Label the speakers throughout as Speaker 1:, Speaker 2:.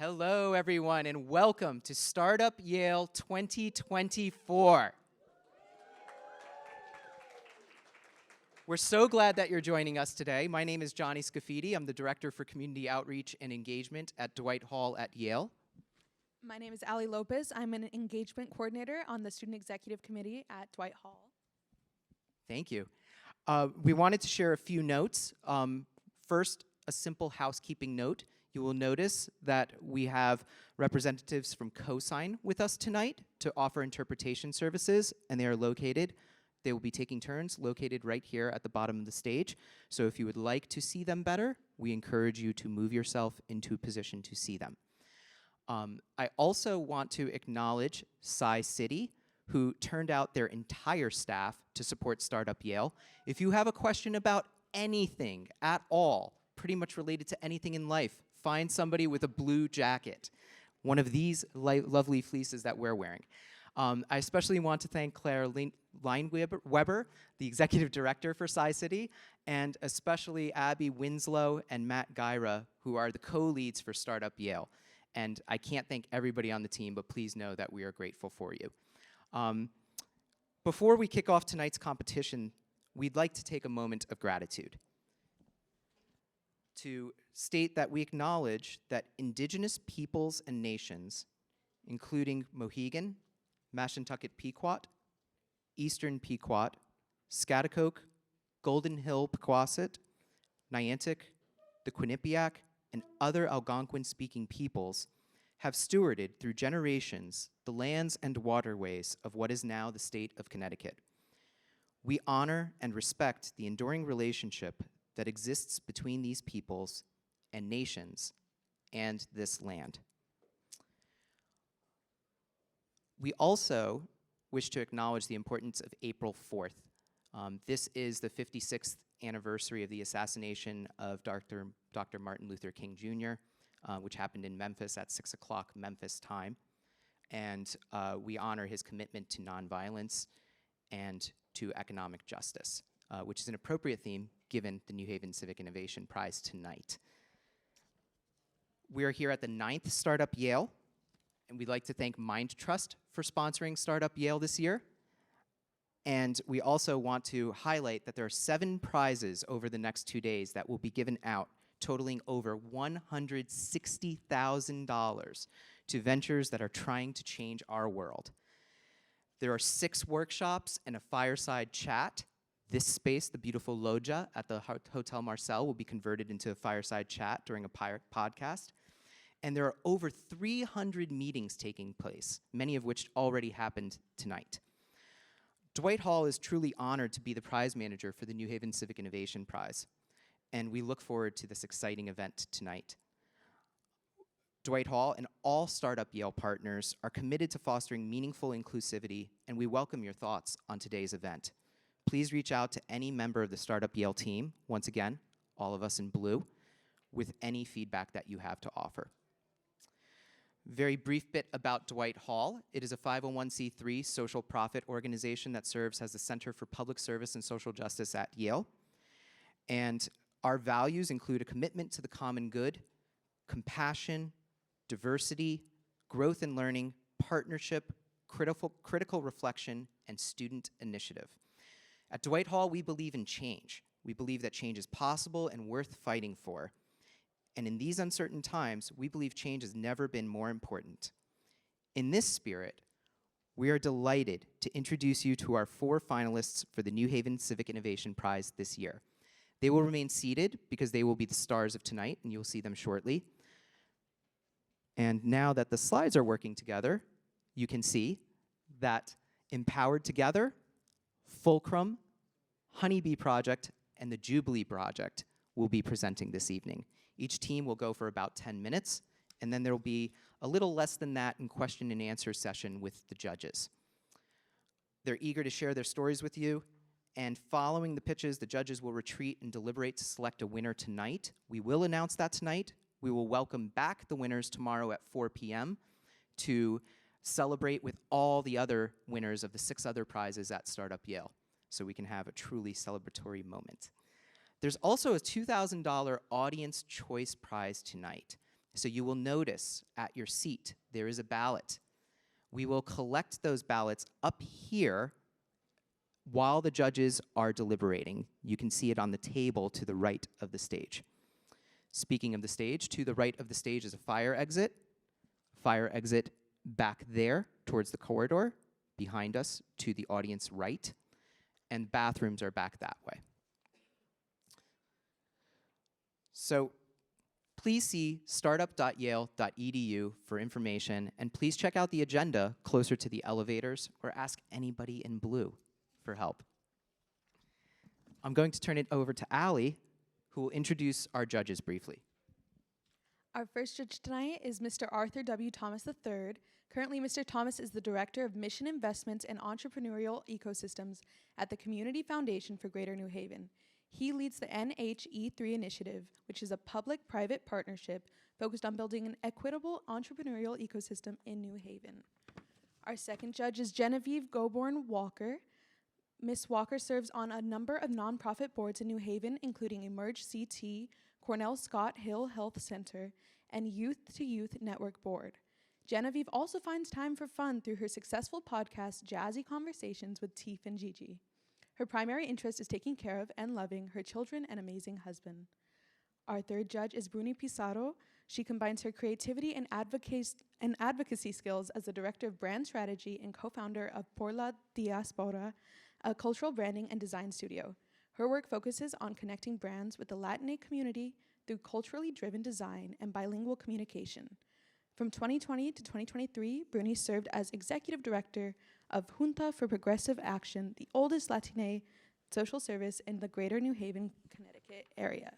Speaker 1: Hello, everyone, and welcome to Startup Yale 2024. We're so glad that you're joining us today. My name is Johnny Scafidi. I'm the Director for Community Outreach and Engagement at Dwight Hall at Yale.
Speaker 2: My name is Ali Lopez. I'm an engagement coordinator on the Student Executive Committee at Dwight Hall.
Speaker 1: Thank you. We wanted to share a few notes. First, a simple housekeeping note. You will notice that we have representatives from Cosign with us tonight to offer interpretation services, and they will be taking turns located right here at the bottom of the stage. So if you would like to see them better, we encourage you to move yourself into a position to see them. I also want to acknowledge City, who turned out their entire staff to support Startup Yale. If you have a question about anything at all, pretty much related to anything in life, find somebody with a blue jacket, one of these lovely fleeces that we're wearing. I especially want to thank Claire Lineweber, the executive director for City, and especially Abby Winslow and Matt Gyra, who are the co-leads for Startup Yale. And I can't thank everybody on the team, but please know that we are grateful for you. Before we kick off tonight's competition, we'd like to take a moment of gratitude to state that we acknowledge that Indigenous peoples and nations, including Mohegan, Mashantucket Pequot, Eastern Pequot, Schaghticoke, Golden Hill Pequot, Niantic, the Quinnipiac, and other Algonquin-speaking peoples have stewarded through generations the lands and waterways of what is now the state of Connecticut. We honor and respect the enduring relationship that exists between these peoples and nations and this land. We also wish to acknowledge the importance of April 4th. This is the 56th anniversary of the assassination of Dr. Martin Luther King Jr., which happened in Memphis at 6 o'clock Memphis time. And we honor his commitment to nonviolence and to economic justice, which is an appropriate theme given the Haven Civic Innovation Prize tonight. We are here at the 9th Startup Yale, and we'd like to thank Mind Trust for sponsoring Startup Yale this year. And we also want to highlight that there are 7 prizes over the next 2 days that will be given out, totaling over $160,000 to ventures that are trying to change our world. There are 6 workshops and a fireside chat. This space, the beautiful loggia at the Hotel Marcel, will be converted into a fireside chat during a podcast. And there are over 300 meetings taking place, many of which already happened tonight. Dwight Hall is truly honored to be the prize manager for the New Haven Civic Innovation Prize, and we look forward to this exciting event tonight. Dwight Hall and all Startup Yale partners are committed to fostering meaningful inclusivity, and we welcome your thoughts on today's event. Please reach out to any member of the Startup Yale team, once again, all of us in blue, with any feedback that you have to offer. Very brief bit about Dwight Hall. It is a 501c3 social profit organization that serves as the Center for Public Service and Social Justice at Yale. And our values include a commitment to the common good, compassion, diversity, growth and learning, partnership, critical reflection, and student initiative. At Dwight Hall, we believe in change. We believe that change is possible and worth fighting for. And in these uncertain times, we believe change has never been more important. In this spirit, we are delighted to introduce you to our 4 finalists for the New Haven Civic Innovation Prize this year. They will remain seated because they will be the stars of tonight, and you'll see them shortly. And now that the slides are working together, you can see that Empowered Together, Fulcrum, Honeybee Project, and the Jubilee Project will be presenting this evening. Each team will go for about 10 minutes, and then there will be a little less than that in question and answer session with the judges. They're eager to share their stories with you, and following the pitches, the judges will retreat and deliberate to select a winner tonight. We will announce that tonight. We will welcome back the winners tomorrow at 4 p.m. to celebrate with all the other winners of the 6 other prizes at Startup Yale, so we can have a truly celebratory moment. There's also a $2,000 Audience Choice Prize tonight. So you will notice at your seat there is a ballot. We will collect those ballots up here while the judges are deliberating. You can see it on the table to the right of the stage. Speaking of the stage, to the right of the stage is a fire exit. Fire exit back there towards the corridor, behind us to the audience right, and bathrooms are back that way. So please see startup.yale.edu for information, and please check out the agenda closer to the elevators or ask anybody in blue for help. I'm going to turn it over to Allie, who will introduce our judges briefly.
Speaker 2: Our first judge tonight is Mr. Arthur W. Thomas III. Currently, Mr. Thomas is the Director of Mission Investments and Entrepreneurial Ecosystems at the Community Foundation for Greater New Haven. He leads the NHE3 initiative, which is a public-private partnership focused on building an equitable entrepreneurial ecosystem in New Haven. Our second judge is Genevieve Goborn Walker. Ms. Walker serves on a number of nonprofit boards in New Haven, including Emerge CT, Cornell Scott Hill Health Center, and Youth to Youth Network Board. Genevieve also finds time for fun through her successful podcast, Jazzy Conversations with Teef and Gigi. Her primary interest is taking care of and loving her children and amazing husband. Our third judge is Bruni Pizarro. She combines her creativity and advocacy skills as the Director of Brand Strategy and co-founder of Por la Diaspora, a cultural branding and design studio. Her work focuses on connecting brands with the Latinx community through culturally driven design and bilingual communication. From 2020 to 2023, Bruni served as Executive Director of Junta for Progressive Action, the oldest Latina social service in the greater New Haven, Connecticut area.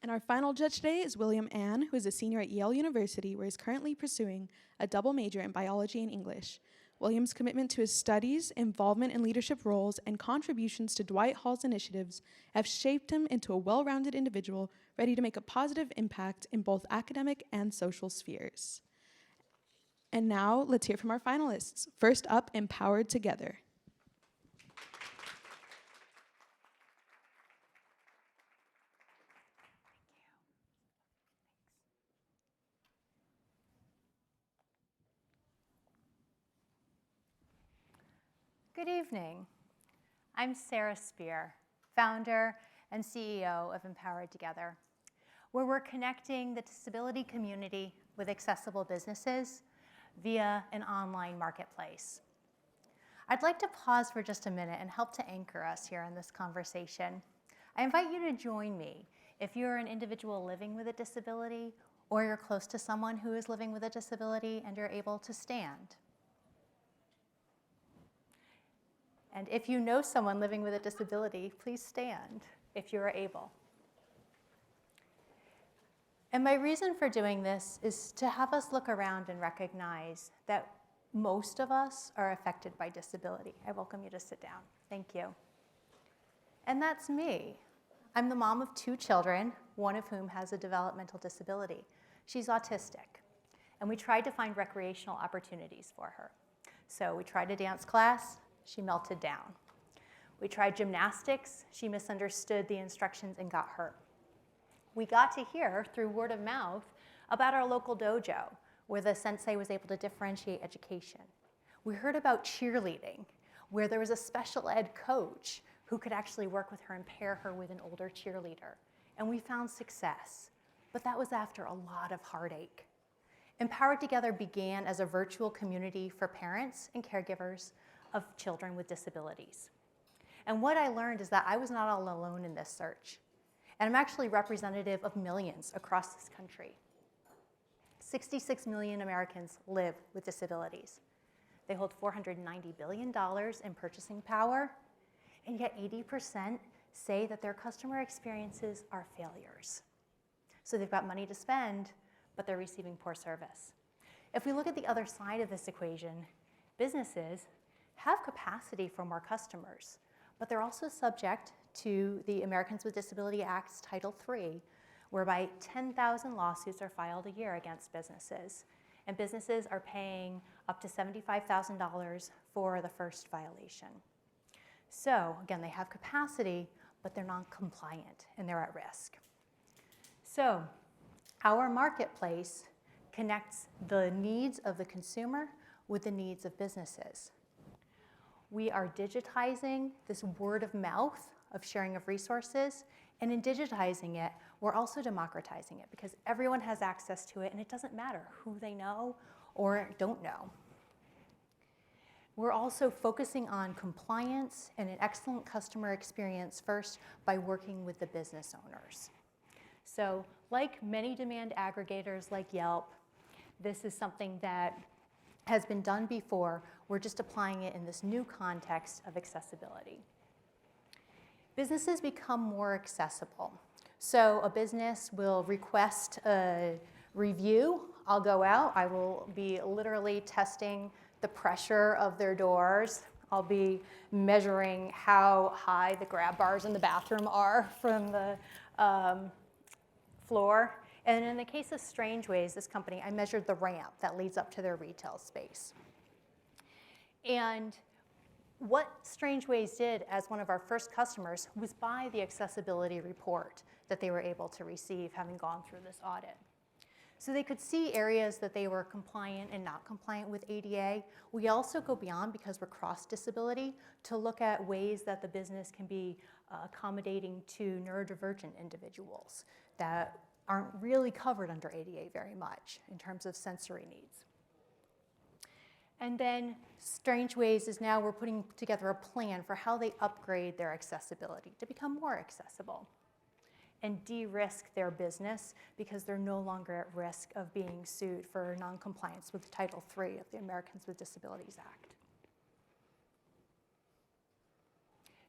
Speaker 2: And our final judge today is William Ann, who is a senior at Yale University, where he's currently pursuing a double major in biology and English. William's commitment to his studies, involvement in leadership roles, and contributions to Dwight Hall's initiatives have shaped him into a well-rounded individual ready to make a positive impact in both academic and social spheres. And now, let's hear from our finalists. First up, Empowered Together.
Speaker 3: Good evening. I'm Sarah Spear, founder and CEO of Empowered Together, where we're connecting the disability community with accessible businesses via an online marketplace. I'd like to pause for just a minute and help to anchor us here in this conversation. I invite you to join me if you're an individual living with a disability or you're close to someone who is living with a disability and you're able to stand. And if you know someone living with a disability, please stand if you are able. And my reason for doing this is to have us look around and recognize that most of us are affected by disability. I welcome you to sit down. Thank you. And that's me. I'm the mom of 2 children, one of whom has a developmental disability. She's autistic. And we tried to find recreational opportunities for her. So we tried a dance class. She melted down. We tried gymnastics. She misunderstood the instructions and got hurt. We got to hear through word of mouth about our local dojo, where the sensei was able to differentiate education. We heard about cheerleading, where there was a special ed coach who could actually work with her and pair her with an older cheerleader. And we found success, but that was after a lot of heartache. Empowered Together began as a virtual community for parents and caregivers of children with disabilities. And what I learned is that I was not all alone in this search. And I'm actually representative of millions across this country. 66 million Americans live with disabilities. They hold $490 billion in purchasing power, and yet 80% say that their customer experiences are failures. So they've got money to spend, but they're receiving poor service. If we look at the other side of this equation, businesses have capacity for more customers, but they're also subject to the Americans with Disability Act's Title III, whereby 10,000 lawsuits are filed a year against businesses, and businesses are paying up to $75,000 for the first violation. So again, they have capacity, but they're non-compliant and they're at risk. So our marketplace connects the needs of the consumer with the needs of businesses. We are digitizing this word of mouth of sharing of resources, and in digitizing it, we're also democratizing it because everyone has access to it, and it doesn't matter who they know or don't know. We're also focusing on compliance and an excellent customer experience first by working with the business owners. So like many demand aggregators like Yelp, this is something that has been done before. We're just applying it in this new context of accessibility. Businesses become more accessible. So a business will request a review. I'll go out. I will be literally testing the pressure of their doors. I'll be measuring how high the grab bars in the bathroom are from the floor. And in the case of Strangeways, this company, I measured the ramp that leads up to their retail space. And what Strangeways did as one of our first customers was buy the accessibility report that they were able to receive having gone through this audit. So they could see areas that they were compliant and not compliant with ADA. We also go beyond, because we're cross-disability, to look at ways that the business can be accommodating to neurodivergent individuals that aren't really covered under ADA very much in terms of sensory needs. And then Strangeways is now we're putting together a plan for how they upgrade their accessibility to become more accessible and de-risk their business because they're no longer at risk of being sued for noncompliance with Title III of the Americans with Disabilities Act.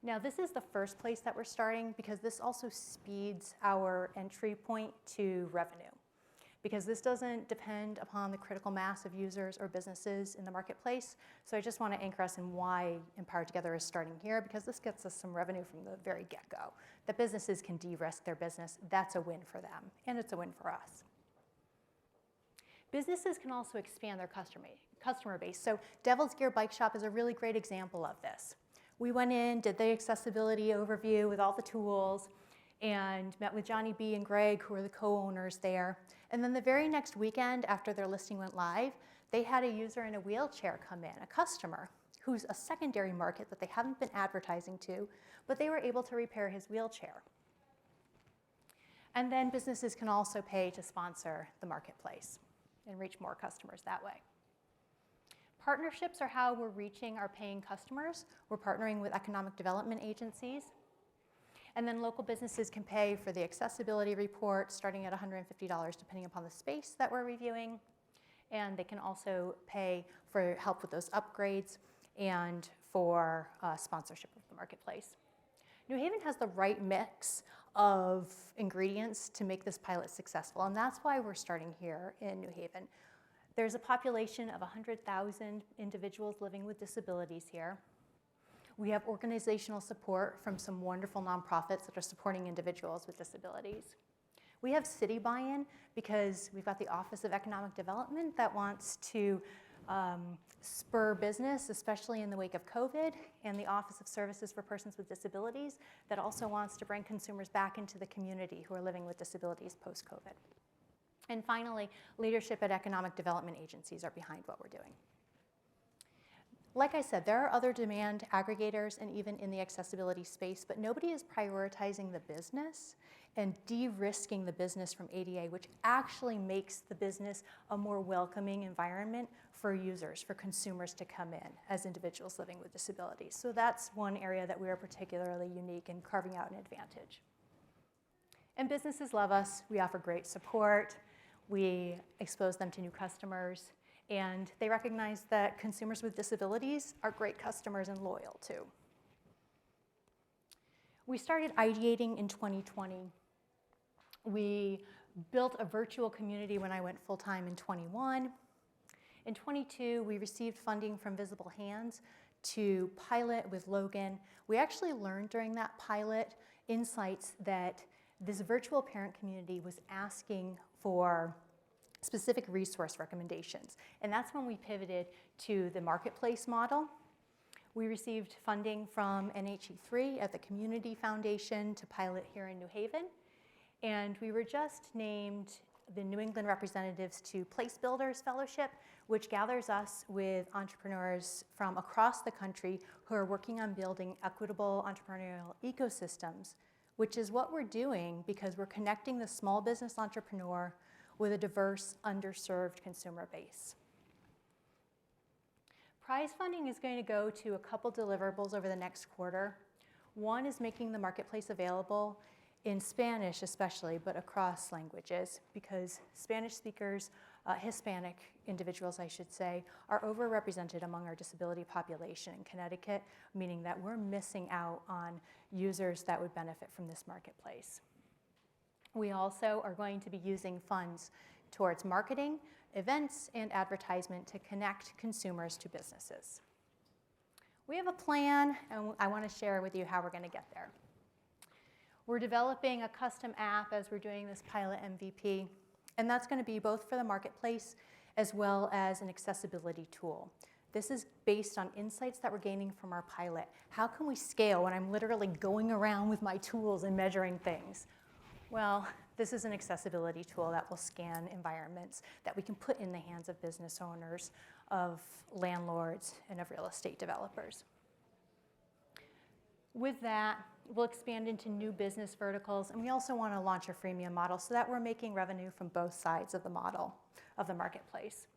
Speaker 3: Now, this is the first place that we're starting because this also speeds our entry point to revenue, because this doesn't depend upon the critical mass of users or businesses in the marketplace. So I just want to anchor us in why Empowered Together is starting here, because this gets us some revenue from the very get-go. That businesses can de-risk their business, that's a win for them, and it's a win for us. Businesses can also expand their customer base. So Devil's Gear Bike Shop is a really great example of this. We went in, did the accessibility overview with all the tools, and met with Johnny B and Greg, who are the co-owners there. And then the very next weekend after their listing went live, they had a user in a wheelchair come in, a customer, who's a secondary market that they haven't been advertising to, but they were able to repair his wheelchair. And then businesses can also pay to sponsor the marketplace and reach more customers that way. Partnerships are how we're reaching our paying customers. We're partnering with economic development agencies. And then local businesses can pay for the accessibility report, starting at $150 depending upon the space that we're reviewing. And they can also pay for help with those upgrades and for sponsorship of the marketplace. New Haven has the right mix of ingredients to make this pilot successful, and that's why we're starting here in New Haven. There's a population of 100,000 individuals living with disabilities here. We have organizational support from some wonderful nonprofits that are supporting individuals with disabilities. We have city buy-in because we've got the Office of Economic Development that wants to spur business, especially in the wake of COVID, and the Office of Services for Persons with Disabilities that also wants to bring consumers back into the community who are living with disabilities post-COVID. And finally, leadership at economic development agencies are behind what we're doing. Like I said, there are other demand aggregators and even in the accessibility space, but nobody is prioritizing the business and de-risking the business from ADA, which actually makes the business a more welcoming environment for users, for consumers to come in as individuals living with disabilities. So that's one area that we are particularly unique in carving out an advantage. And businesses love us. We offer great support. We expose them to new customers. And they recognize that consumers with disabilities are great customers and loyal too. We started ideating in 2020. We built a virtual community when I went full-time in 21. In 22, we received funding from Visible Hands to pilot with Logan. We actually learned during that pilot insights that this virtual parent community was asking for specific resource recommendations. And that's when we pivoted to the marketplace model. We received funding from NHE3 at the Community Foundation to pilot here in New Haven. And we were just named the New England Representatives to Place Builders Fellowship, which gathers us with entrepreneurs from across the country who are working on building equitable entrepreneurial ecosystems, which is what we're doing because we're connecting the small business entrepreneur with a diverse, underserved consumer base. Prize funding is going to go to a couple deliverables over the next quarter. One is making the marketplace available in Spanish especially, but across languages, because Spanish speakers, Hispanic individuals, I should say, are overrepresented among our disability population in Connecticut, meaning that we're missing out on users that would benefit from this marketplace. We also are going to be using funds towards marketing, events, and advertisement to connect consumers to businesses. We have a plan, and I want to share with you how we're going to get there. We're developing a custom app as we're doing this pilot MVP, and that's going to be both for the marketplace as well as an accessibility tool. This is based on insights that we're gaining from our pilot. How can we scale when I'm literally going around with my tools and measuring things? Well, this is an accessibility tool that will scan environments that we can put in the hands of business owners, of landlords, and of real estate developers. With that, we'll expand into new business verticals, and we also want to launch a freemium model so that we're making revenue from both sides of the model of the marketplace.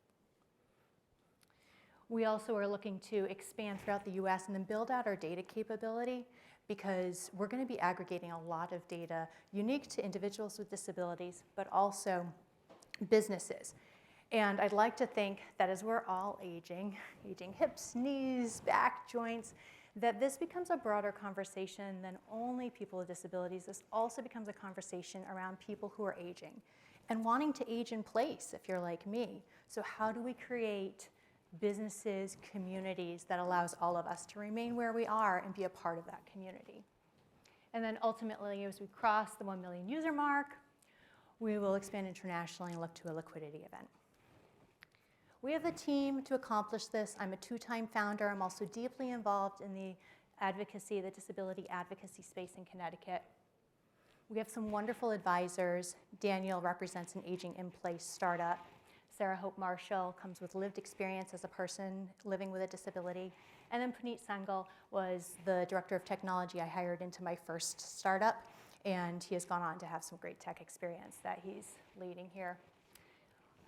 Speaker 3: We also are looking to expand throughout the US and then build out our data capability, because we're going to be aggregating a lot of data unique to individuals with disabilities, but also businesses. And I'd like to think that as we're all aging hips, knees, back, joints, that this becomes a broader conversation than only people with disabilities. This also becomes a conversation around people who are aging and wanting to age in place, if you're like me. So how do we create businesses, communities that allows all of us to remain where we are and be a part of that community? And then ultimately, as we cross the 1 million user mark, we will expand internationally and look to a liquidity event. We have the team to accomplish this. I'm a 2-time founder. I'm also deeply involved in the advocacy, the disability advocacy space in Connecticut. We have some wonderful advisors. Daniel represents an aging in place startup. Sarah Hope Marshall comes with lived experience as a person living with a disability. And then Puneet Sangal was the director of technology I hired into my first startup, and he has gone on to have some great tech experience that he's leading here.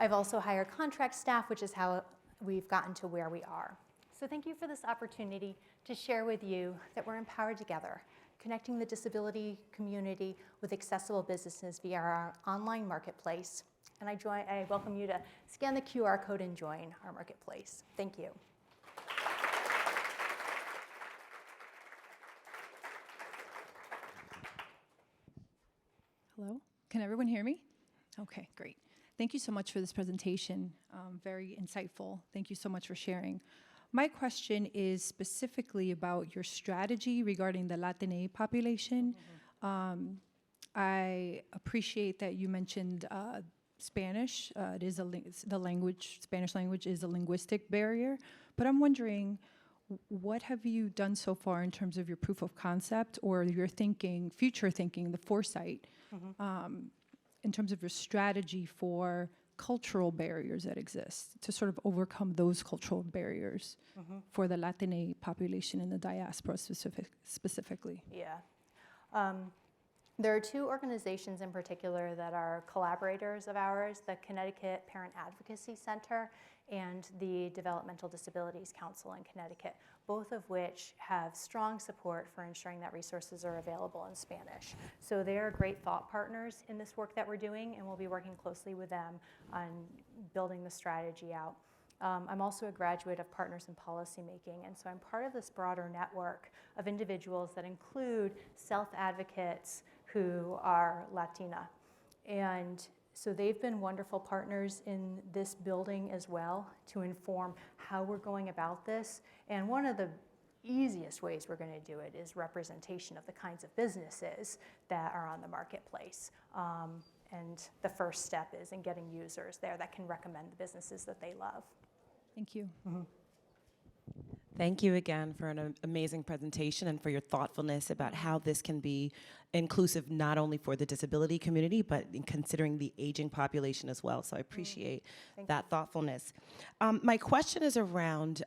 Speaker 3: I've also hired contract staff, which is how we've gotten to where we are. So thank you for this opportunity to share with you that we're empowered together, connecting the disability community with accessible businesses via our online marketplace. And I welcome you to scan the QR code and join our marketplace. Thank you.
Speaker 4: Hello, can everyone hear me? Okay, great. Thank you so much for this presentation. Very insightful. Thank you so much for sharing. My question is specifically about your strategy regarding the Latina population. I appreciate that you mentioned Spanish. It is Spanish language is a linguistic barrier, but I'm wondering, what have you done so far in terms of your proof of concept or your thinking, future thinking, the foresight, in terms of your strategy for cultural barriers that exist to sort of overcome those cultural barriers for the Latina population in the diaspora specifically?
Speaker 3: Yeah. There are 2 organizations in particular that are collaborators of ours, the Connecticut Parent Advocacy Center and the Developmental Disabilities Council in Connecticut, both of which have strong support for ensuring that resources are available in Spanish. So they are great thought partners in this work that we're doing, and we'll be working closely with them on building the strategy out. I'm also a graduate of Partners in Policymaking, and so I'm part of this broader network of individuals that include self-advocates who are Latina. And so they've been wonderful partners in this building as well to inform how we're going about this. And one of the easiest ways we're going to do it is representation of the kinds of businesses that are on the marketplace. And the first step is in getting users there that can recommend the businesses that they love.
Speaker 4: Thank you.
Speaker 5: Thank you again for an amazing presentation and for your thoughtfulness about how this can be inclusive not only for the disability community, but in considering the aging population as well. So I appreciate that thoughtfulness. My question is around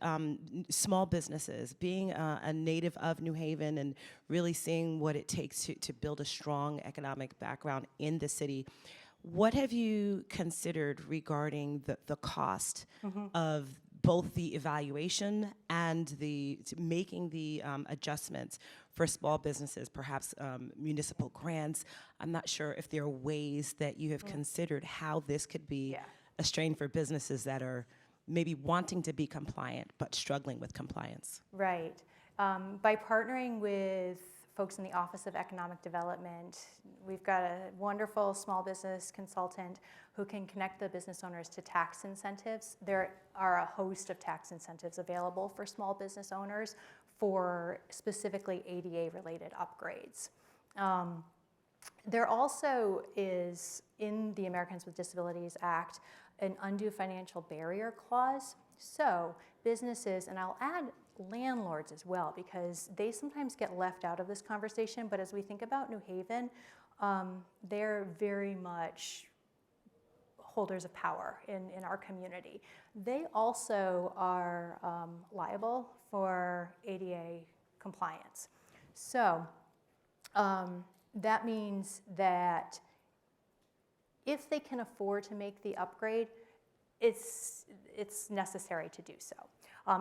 Speaker 5: small businesses. Being a native of New Haven and really seeing what it takes to build a strong economic background in the city, what have you considered regarding the cost of both the evaluation and making the adjustments for small businesses, perhaps municipal grants? I'm not sure if there are ways that you have considered how this could be a strain for businesses that are maybe wanting to be compliant but struggling with compliance.
Speaker 3: Right. By partnering with folks in the Office of Economic Development, we've got a wonderful small business consultant who can connect the business owners to tax incentives. There are a host of tax incentives available for small business owners for specifically ADA-related upgrades. There also is, in the Americans with Disabilities Act, an undue financial barrier clause. So businesses, and I'll add landlords as well, because they sometimes get left out of this conversation, but as we think about New Haven, they're very much holders of power in our community. They also are liable for ADA compliance. So that means that if they can afford to make the upgrade, it's necessary to do so.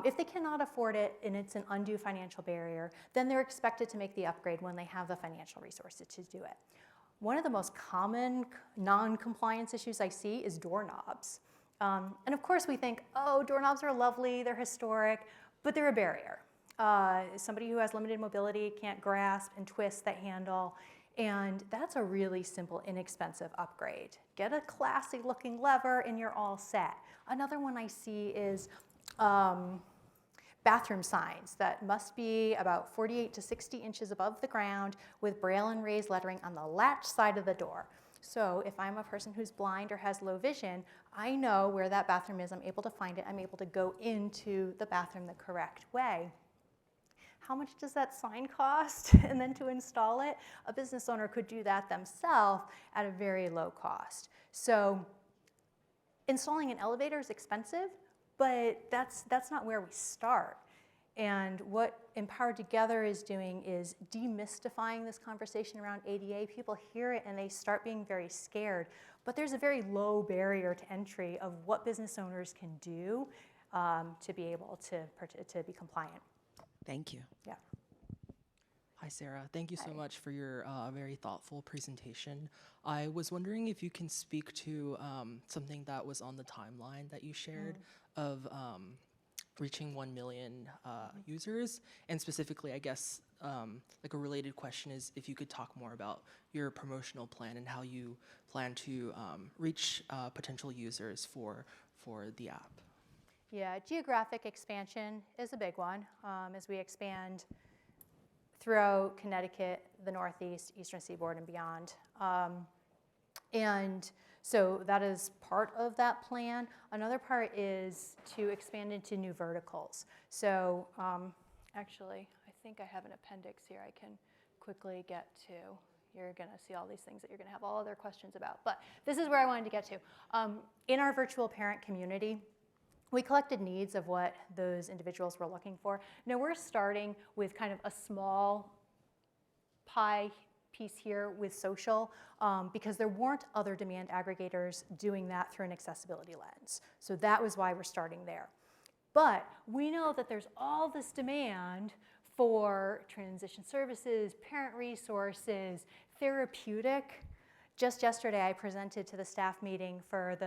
Speaker 3: If they cannot afford it and it's an undue financial barrier, then they're expected to make the upgrade when they have the financial resources to do it. One of the most common non-compliance issues I see is doorknobs. And of course we think, oh, doorknobs are lovely, they're historic, but they're a barrier. Somebody who has limited mobility can't grasp and twist that handle, and that's a really simple, inexpensive upgrade. Get a classy looking lever and you're all set. Another one I see is bathroom signs that must be about 48 to 60 inches above the ground with braille and raised lettering on the latch side of the door. So if I'm a person who's blind or has low vision, I know where that bathroom is, I'm able to find it, I'm able to go into the bathroom the correct way. How much does that sign cost? And then to install it, a business owner could do that themselves at a very low cost. So installing an elevator is expensive, but that's not where we start. And what Empowered Together is doing is demystifying this conversation around ADA. People hear it and they start being very scared. But there's a very low barrier to entry of what business owners can do to be able to be compliant.
Speaker 5: Thank you.
Speaker 3: Yeah.
Speaker 6: Hi, Sarah. Thank you so much for your very thoughtful presentation. I was wondering if you can speak to something that was on the timeline that you shared of reaching 1 million users, and specifically, I guess, like a related question is if you could talk more about your promotional plan and how you plan to reach potential users for the app.
Speaker 3: Yeah, geographic expansion is a big one as we expand throughout Connecticut, the Northeast, Eastern Seaboard, and beyond. And so that is part of that plan. Another part is to expand into new verticals. So actually, I think I have an appendix here I can quickly get to. You're going to see all these things that you're going to have all other questions about. But this is where I wanted to get to. In our virtual parent community, we collected needs of what those individuals were looking for. Now we're starting with kind of a small pie piece here with social because there weren't other demand aggregators doing that through an accessibility lens. So that was why we're starting there. But we know that there's all this demand for transition services, parent resources, therapeutic. Just yesterday, I presented to the staff meeting for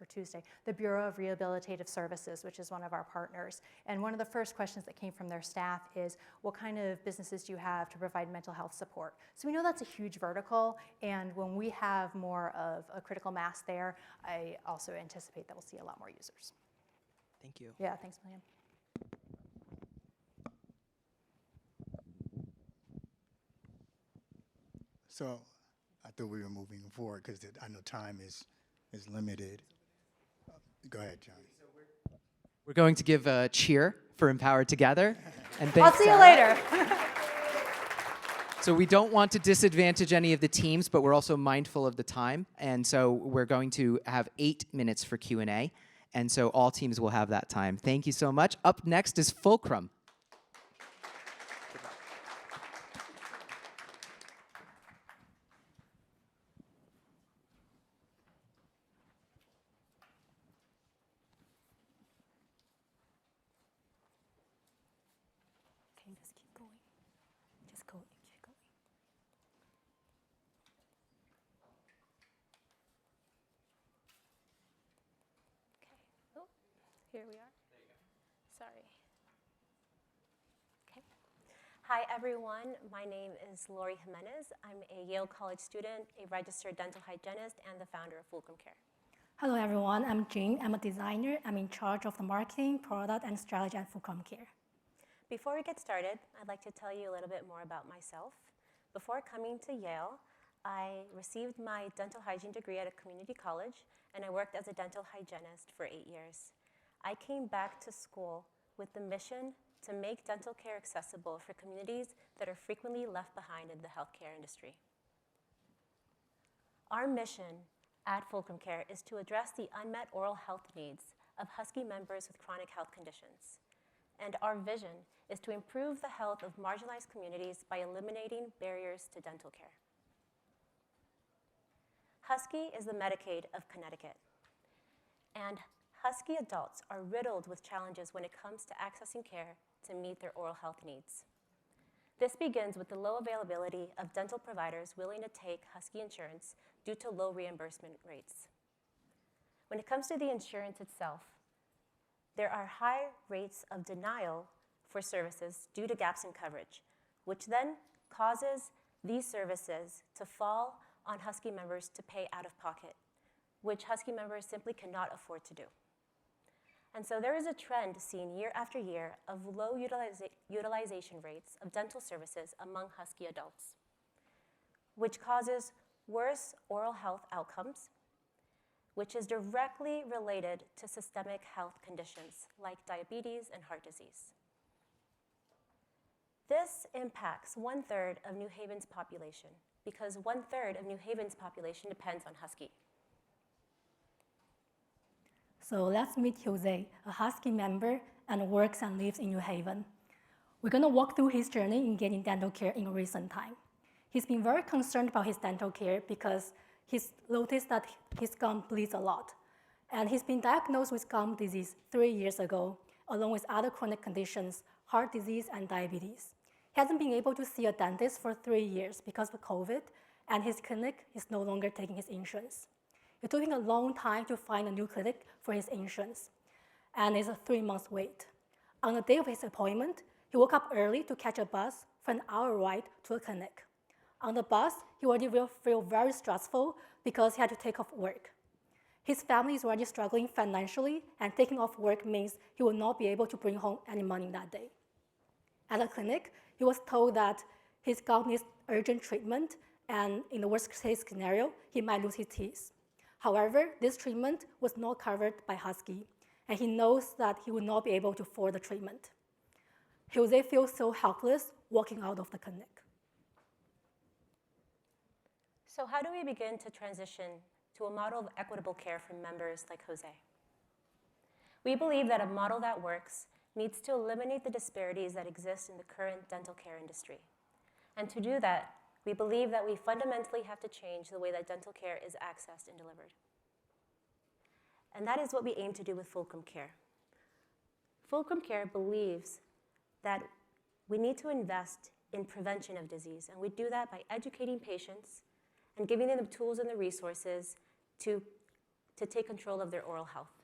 Speaker 3: Tuesday, the Bureau of Rehabilitative Services, which is one of our partners. And one of the first questions that came from their staff is, what kind of businesses do you have to provide mental health support? So we know that's a huge vertical, and when we have more of a critical mass there, I also anticipate that we'll see a lot more users.
Speaker 6: Thank you.
Speaker 3: Yeah, thanks, William.
Speaker 7: So I thought we were moving forward because I know time is limited. Go ahead, John.
Speaker 1: We're going to give a cheer for Empower Together. And
Speaker 3: I'll
Speaker 1: thanks,
Speaker 3: see you
Speaker 1: Sarah.
Speaker 3: later.
Speaker 1: So we don't want to disadvantage any of the teams, but we're also mindful of the time. And so we're going to have 8 minutes for Q&A. And so all teams will have that time. Thank you so much. Up next is Fulcrum.
Speaker 3: Can you just keep going? Just go, keep going. Okay. Oh, here we are. Sorry. Okay. Hi, everyone. My name is Lori Jimenez. I'm a Yale College student, a registered dental hygienist, and the founder of Fulcrum Care.
Speaker 8: Hello everyone, I'm Jing. I'm a designer. I'm in charge of the marketing, product, and strategy at Fulcrum Care.
Speaker 3: Before we get started, I'd like to tell you a little bit more about myself. Before coming to Yale, I received my dental hygiene degree at a community college, and I worked as a dental hygienist for 8 years. I came back to school with the mission to make dental care accessible for communities that are frequently left behind in the healthcare industry. Our mission at Fulcrum Care is to address the unmet oral health needs of Husky members with chronic health conditions. And our vision is to improve the health of marginalized communities by eliminating barriers to dental care. Husky is the Medicaid of Connecticut. And Husky adults are riddled with challenges when it comes to accessing care to meet their oral health needs. This begins with the low availability of dental providers willing to take Husky insurance due to low reimbursement rates. When it comes to the insurance itself, there are high rates of denial for services due to gaps in coverage, which then causes these services to fall on Husky members to pay out of pocket, which Husky members simply cannot afford to do. And so there is a trend seen year after year of low utilization rates of dental services among Husky adults, which causes worse oral health outcomes, which is directly related to systemic health conditions like diabetes and heart disease. This impacts 1/3 of New Haven's population because 1/3 of New Haven's population depends on Husky.
Speaker 8: So let's meet Jose, a Husky member and works and lives in New Haven. We're gonna walk through his journey in getting dental care in recent time. He's been very concerned about his dental care because he's noticed that his gum bleeds a lot. And he's been diagnosed with gum disease 3 years ago, along with other chronic conditions, heart disease and diabetes. He hasn't been able to see a dentist for 3 years because of COVID, and his clinic is no longer taking his insurance. It took him a long time to find a new clinic for his insurance, and it's a 3-month wait. On the day of his appointment, he woke up early to catch a bus for an hour ride to a clinic. On the bus, he already will feel very stressful because he had to take off work. His family is already struggling financially, and taking off work means he will not be able to bring home any money that day. At the clinic, he was told that his gum needs urgent treatment, and in the worst case scenario, he might lose his teeth. However, this treatment was not covered by Husky, and he knows that he will not be able to afford the treatment. Jose feels so helpless walking out of the clinic.
Speaker 3: So how do we begin to transition to a model of equitable care for members like Jose? We believe that a model that works needs to eliminate the disparities that exist in the current dental care industry. And to do that, we believe that we fundamentally have to change the way that dental care is accessed and delivered. And that is what we aim to do with Fulcrum Care. Fulcrum Care believes that we need to invest in prevention of disease, and we do that by educating patients and giving them the tools and the resources to take control of their oral health.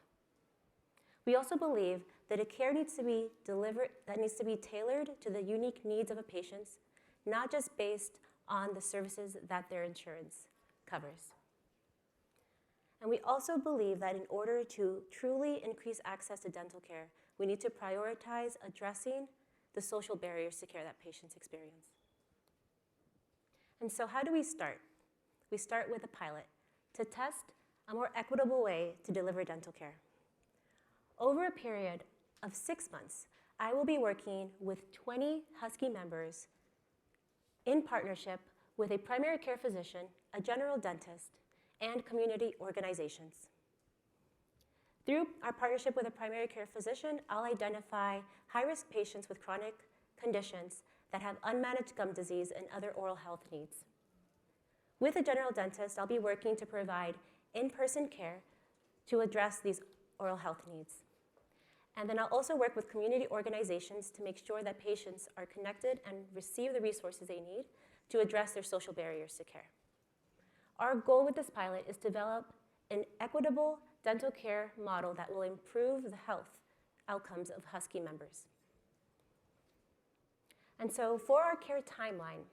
Speaker 3: We also believe that a care needs to be delivered, that needs to be tailored to the unique needs of a patient, not just based on the services that their insurance covers. And we also believe that in order to truly increase access to dental care, we need to prioritize addressing the social barriers to care that patients experience. And so how do we start? We start with a pilot to test a more equitable way to deliver dental care.
Speaker 9: over a period of 6 months, I will be working with 20 Husky members in partnership with a primary care physician, a general dentist, and community organizations. Through our partnership with a primary care physician, I'll identify high-risk patients with chronic conditions that have unmanaged gum disease and other oral health needs. With a general dentist, I'll be working to provide in-person care to address these oral health needs. And then I'll also work with community organizations to make sure that patients are connected and receive the resources they need to address their social barriers to care. Our goal with this pilot is to develop an equitable dental care model that will improve the health outcomes of Husky members. And so for our care timeline,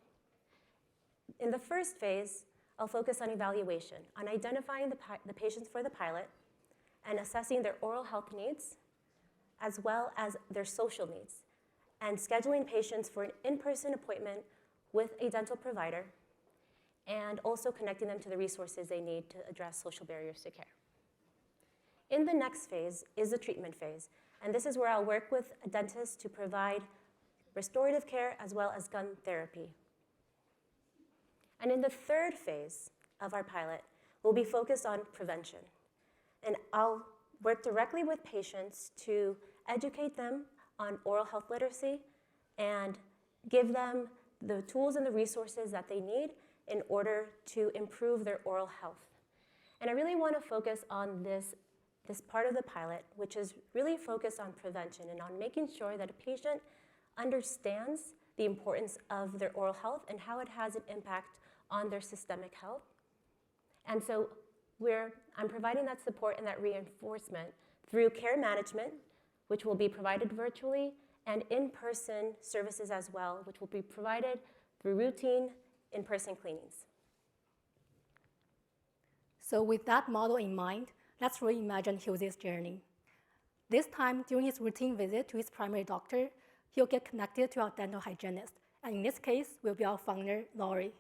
Speaker 9: in the first phase, I'll focus on evaluation, on identifying the patients for the pilot and assessing their oral health needs, as well as their social needs, and scheduling patients for an in-person appointment with a dental provider, and also connecting them to the resources they need to address social barriers to care. In the next phase is the treatment phase, and this is where I'll work with a dentist to provide restorative care as well as gum therapy. And in the third phase of our pilot, we'll be focused on prevention. And I'll work directly with patients to educate them on oral health literacy and give them the tools and the resources that they need in order to improve their oral health. And I really want to focus on this part of the pilot, which is really focused on prevention and on making sure that a patient understands the importance of their oral health and how it has an impact on their systemic health. And so I'm providing that support and that reinforcement through care management, which will be provided virtually, and in-person services as well, which will be provided through routine in-person cleanings.
Speaker 8: So with that model in mind, let's reimagine Jose's journey. This time, during his routine visit to his primary doctor, he'll get connected to our dental hygienist. And in this case, will be our founder, Laurie,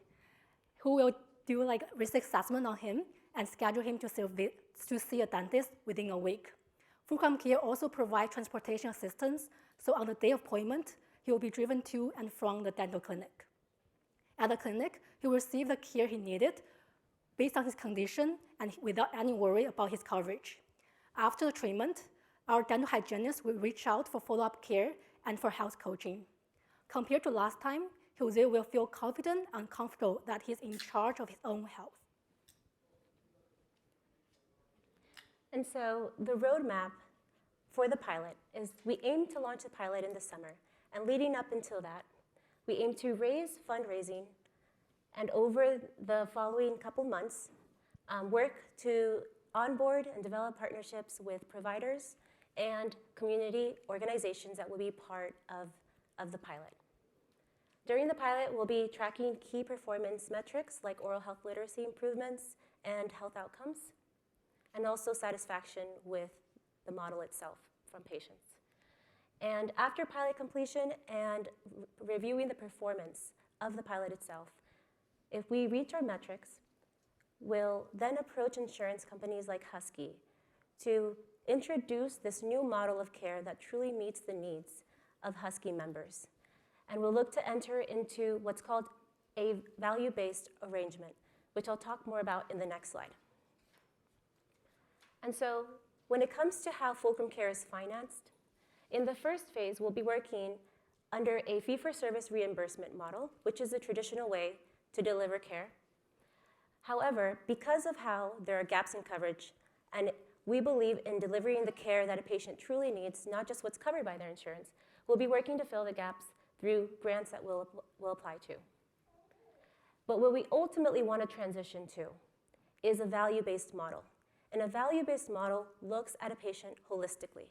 Speaker 8: who will do like risk assessment on him and schedule him to see a dentist within a week. Fulcrum Care also provides transportation assistance, so on the day of appointment, he will be driven to and from the dental clinic. At the clinic, he will receive the care he needed based on his condition and without any worry about his coverage. After the treatment, our dental hygienist will reach out for follow-up care and for health coaching. Compared to last time, Jose will feel confident and comfortable that he's in charge of his own health.
Speaker 9: And so the roadmap for the pilot is we aim to launch the pilot in the summer. And leading up until that, we aim to raise fundraising and over the following couple months, work to onboard and develop partnerships with providers and community organizations that will be part of the pilot. During the pilot, we'll be tracking key performance metrics like oral health literacy improvements and health outcomes, and also satisfaction with the model itself from patients. And after pilot completion and reviewing the performance of the pilot itself, if we reach our metrics, we'll then approach insurance companies like Husky to introduce this new model of care that truly meets the needs of Husky members. And we'll look to enter into what's called a value-based arrangement, which I'll talk more about in the next slide. And so when it comes to how Fulcrum Care is financed, in the first phase, we'll be working under a fee-for-service reimbursement model, which is a traditional way to deliver care. However, because of how there are gaps in coverage, and we believe in delivering the care that a patient truly needs, not just what's covered by their insurance, we'll be working to fill the gaps through grants that we'll apply to. But what we ultimately want to transition to is a value-based model. And a value-based model looks at a patient holistically,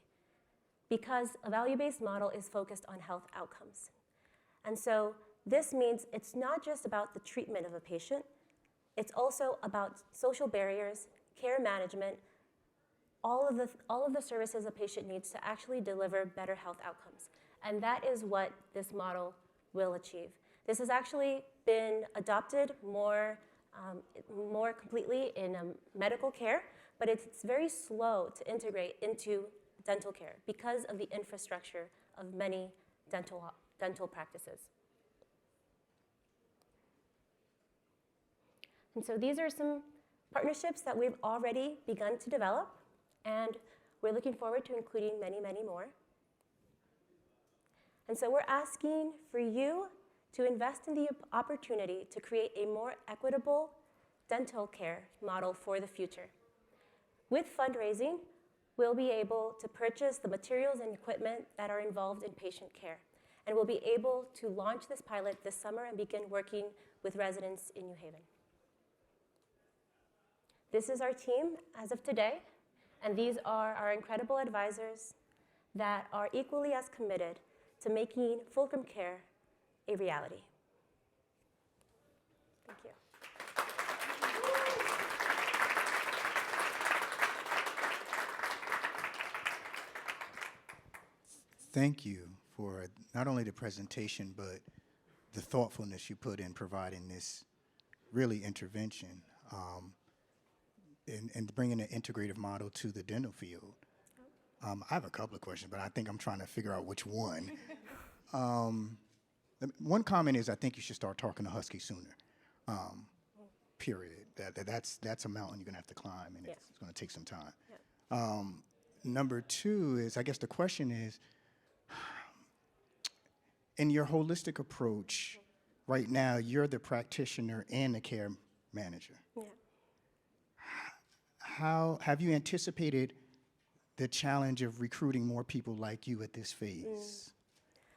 Speaker 9: because a value-based model is focused on health outcomes. And so this means it's not just about the treatment of a patient, it's also about social barriers, care management, all of the services a patient needs to actually deliver better health outcomes. And that is what this model will achieve. This has actually been adopted more completely in medical care, but it's very slow to integrate into dental care because of the infrastructure of many dental practices. And so these are some partnerships that we've already begun to develop, and we're looking forward to including many, many more. And so we're asking for you to invest in the opportunity to create a more equitable dental care model for the future. With fundraising, we'll be able to purchase the materials and equipment that are involved in patient care. And we'll be able to launch this pilot this summer and begin working with residents in New Haven. This is our team as of today, and these are our incredible advisors that are equally as committed to making Fulcrum Care a reality. Thank you.
Speaker 7: Thank you for not only the presentation, but the thoughtfulness you put in providing this really intervention and bringing an integrative model to the dental field. I have a couple of questions, but I think I'm trying to figure out which one. One comment is I think you should start talking to Husky sooner, period. That's a mountain you're going to have to climb, and it's going to take some time. Yeah. Number two is, I guess the question is, in your holistic approach, right now, you're the practitioner and the care manager.
Speaker 9: Yeah.
Speaker 7: How have you anticipated the challenge of recruiting more people like you at this phase,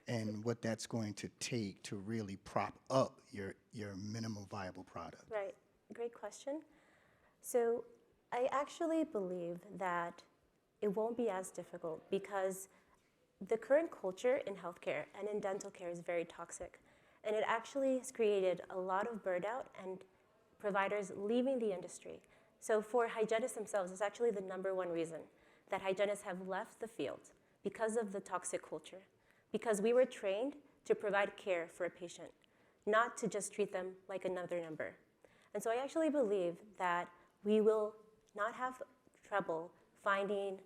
Speaker 7: and what that's going to take to really prop up your minimum viable product?
Speaker 9: Right, great question. So I actually believe that it won't be as difficult because the current culture in healthcare and in dental care is very toxic. And it actually has created a lot of burnout and providers leaving the industry. So for hygienists themselves, it's actually the #1 reason that hygienists have left the field because of the toxic culture. Because we were trained to provide care for a patient, not to just treat them like another number. And so I actually believe that we will not have trouble finding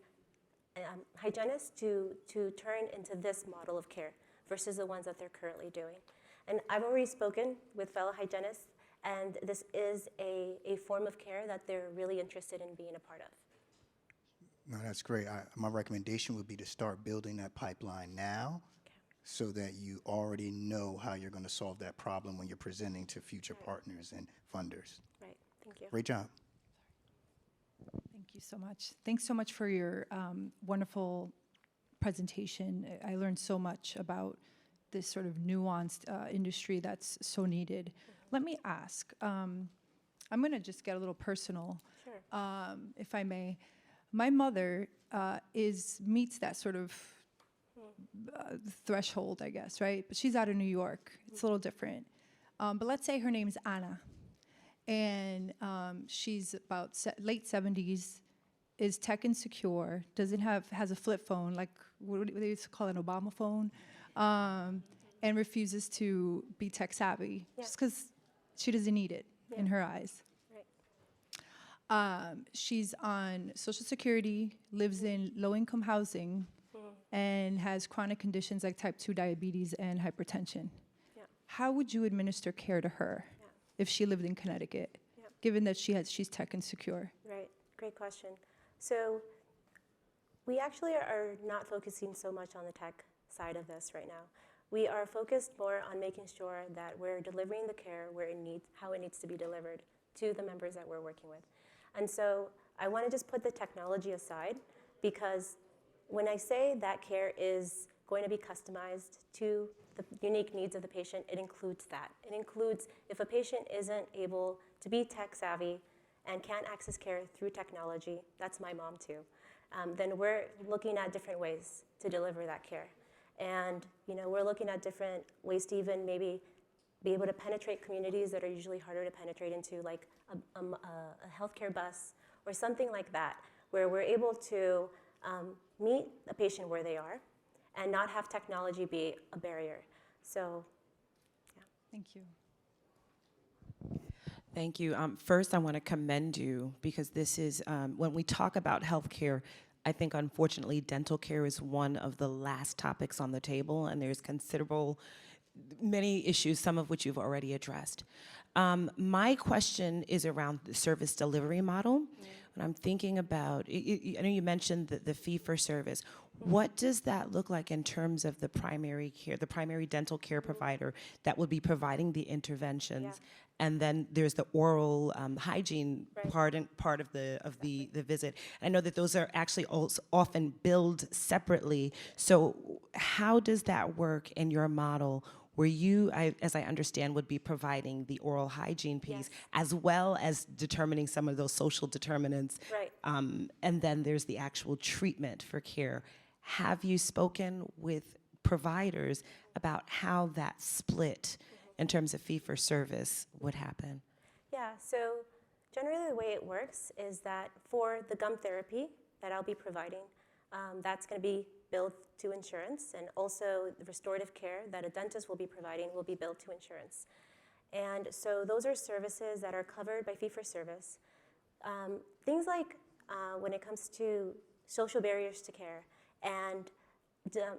Speaker 9: hygienists to turn into this model of care versus the ones that they're currently doing. And I've already spoken with fellow hygienists, and this is a form of care that they're really interested in being a part of.
Speaker 7: No, that's great. My recommendation would be to start building that pipeline now, so that you already know how you're going to solve that problem when you're presenting to future partners and funders.
Speaker 9: Right, thank you.
Speaker 7: Great job.
Speaker 4: Thank you so much. Thanks so much for your wonderful presentation. I learned so much about this sort of nuanced industry that's so needed. Let me ask, I'm going to just get a little personal,
Speaker 9: Sure.
Speaker 4: if I may. My mother meets that sort of threshold, I guess, right? But she's out of New York. It's a little different. But let's say her name's Anna, and she's about late 70s, is tech insecure, has a flip phone, like what they used to call an Obama phone, and refuses to be tech savvy just because she doesn't need it in her eyes.
Speaker 9: Right.
Speaker 4: She's on Social Security, lives in low-income housing, and has chronic conditions like type 2 diabetes and hypertension.
Speaker 9: Yeah.
Speaker 4: How would you administer care to her if she lived in Connecticut, given that she's tech insecure?
Speaker 9: Right, great question. So we actually are not focusing so much on the tech side of this right now. We are focused more on making sure that we're delivering the care how it needs to be delivered to the members that we're working with. And so I want to just put the technology aside, because when I say that care is going to be customized to the unique needs of the patient, it includes that. It includes if a patient isn't able to be tech savvy and can't access care through technology, that's my mom too, then we're looking at different ways to deliver that care. And we're looking at different ways to even maybe be able to penetrate communities that are usually harder to penetrate into, like a healthcare bus or something like that, where we're able to meet a patient where they are and not have technology be a barrier. So, yeah.
Speaker 4: Thank you.
Speaker 5: Thank you. First, I want to commend you, because this is, when we talk about healthcare, I think, unfortunately, dental care is one of the last topics on the table, and there's many issues, some of which you've already addressed. My question is around the service delivery model. When I'm thinking about, I know you mentioned the fee for service. What does that look like in terms of the primary care, the primary dental care provider that would be providing the interventions? And then there's the oral hygiene part of the visit. I know that those are actually also often billed separately. So how does that work in your model, where you, as I understand, would be providing the oral hygiene piece, as well as determining some of those social determinants?
Speaker 9: Right.
Speaker 5: And then there's the actual treatment for care. Have you spoken with providers about how that split in terms of fee for service would happen?
Speaker 9: Yeah, so generally the way it works is that for the gum therapy that I'll be providing, that's going to be billed to insurance, and also the restorative care that a dentist will be providing will be billed to insurance. And so those are services that are covered by fee for service. Things like when it comes to social barriers to care and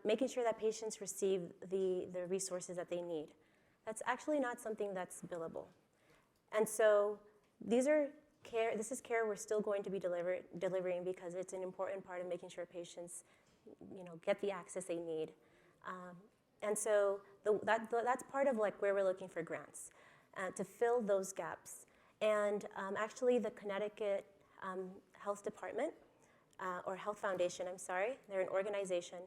Speaker 9: making sure that patients receive the resources that they need. That's actually not something that's billable. And so this is care we're still going to be delivering because it's an important part of making sure patients get the access they need. And so that's part of like where we're looking for grants to fill those gaps. And actually the Connecticut Health Department, or Health Foundation, I'm sorry, they're an organization,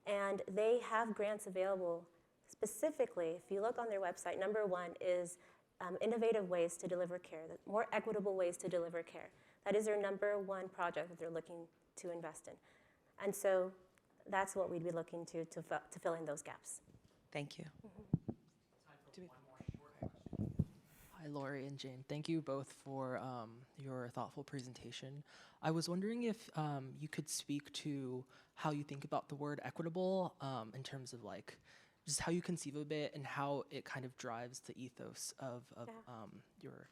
Speaker 9: and they have grants available specifically. If you look on their website, number one is innovative ways to deliver care, more equitable ways to deliver care. That is their number one project that they're looking to invest in. And so that's what we'd be looking to fill in those gaps.
Speaker 5: Thank you.
Speaker 6: Hi, Lori and Jane. Thank you both for your thoughtful presentation. I was wondering if you could speak to how you think about the word equitable in terms of like just how you conceive of it and how it kind of drives the ethos of your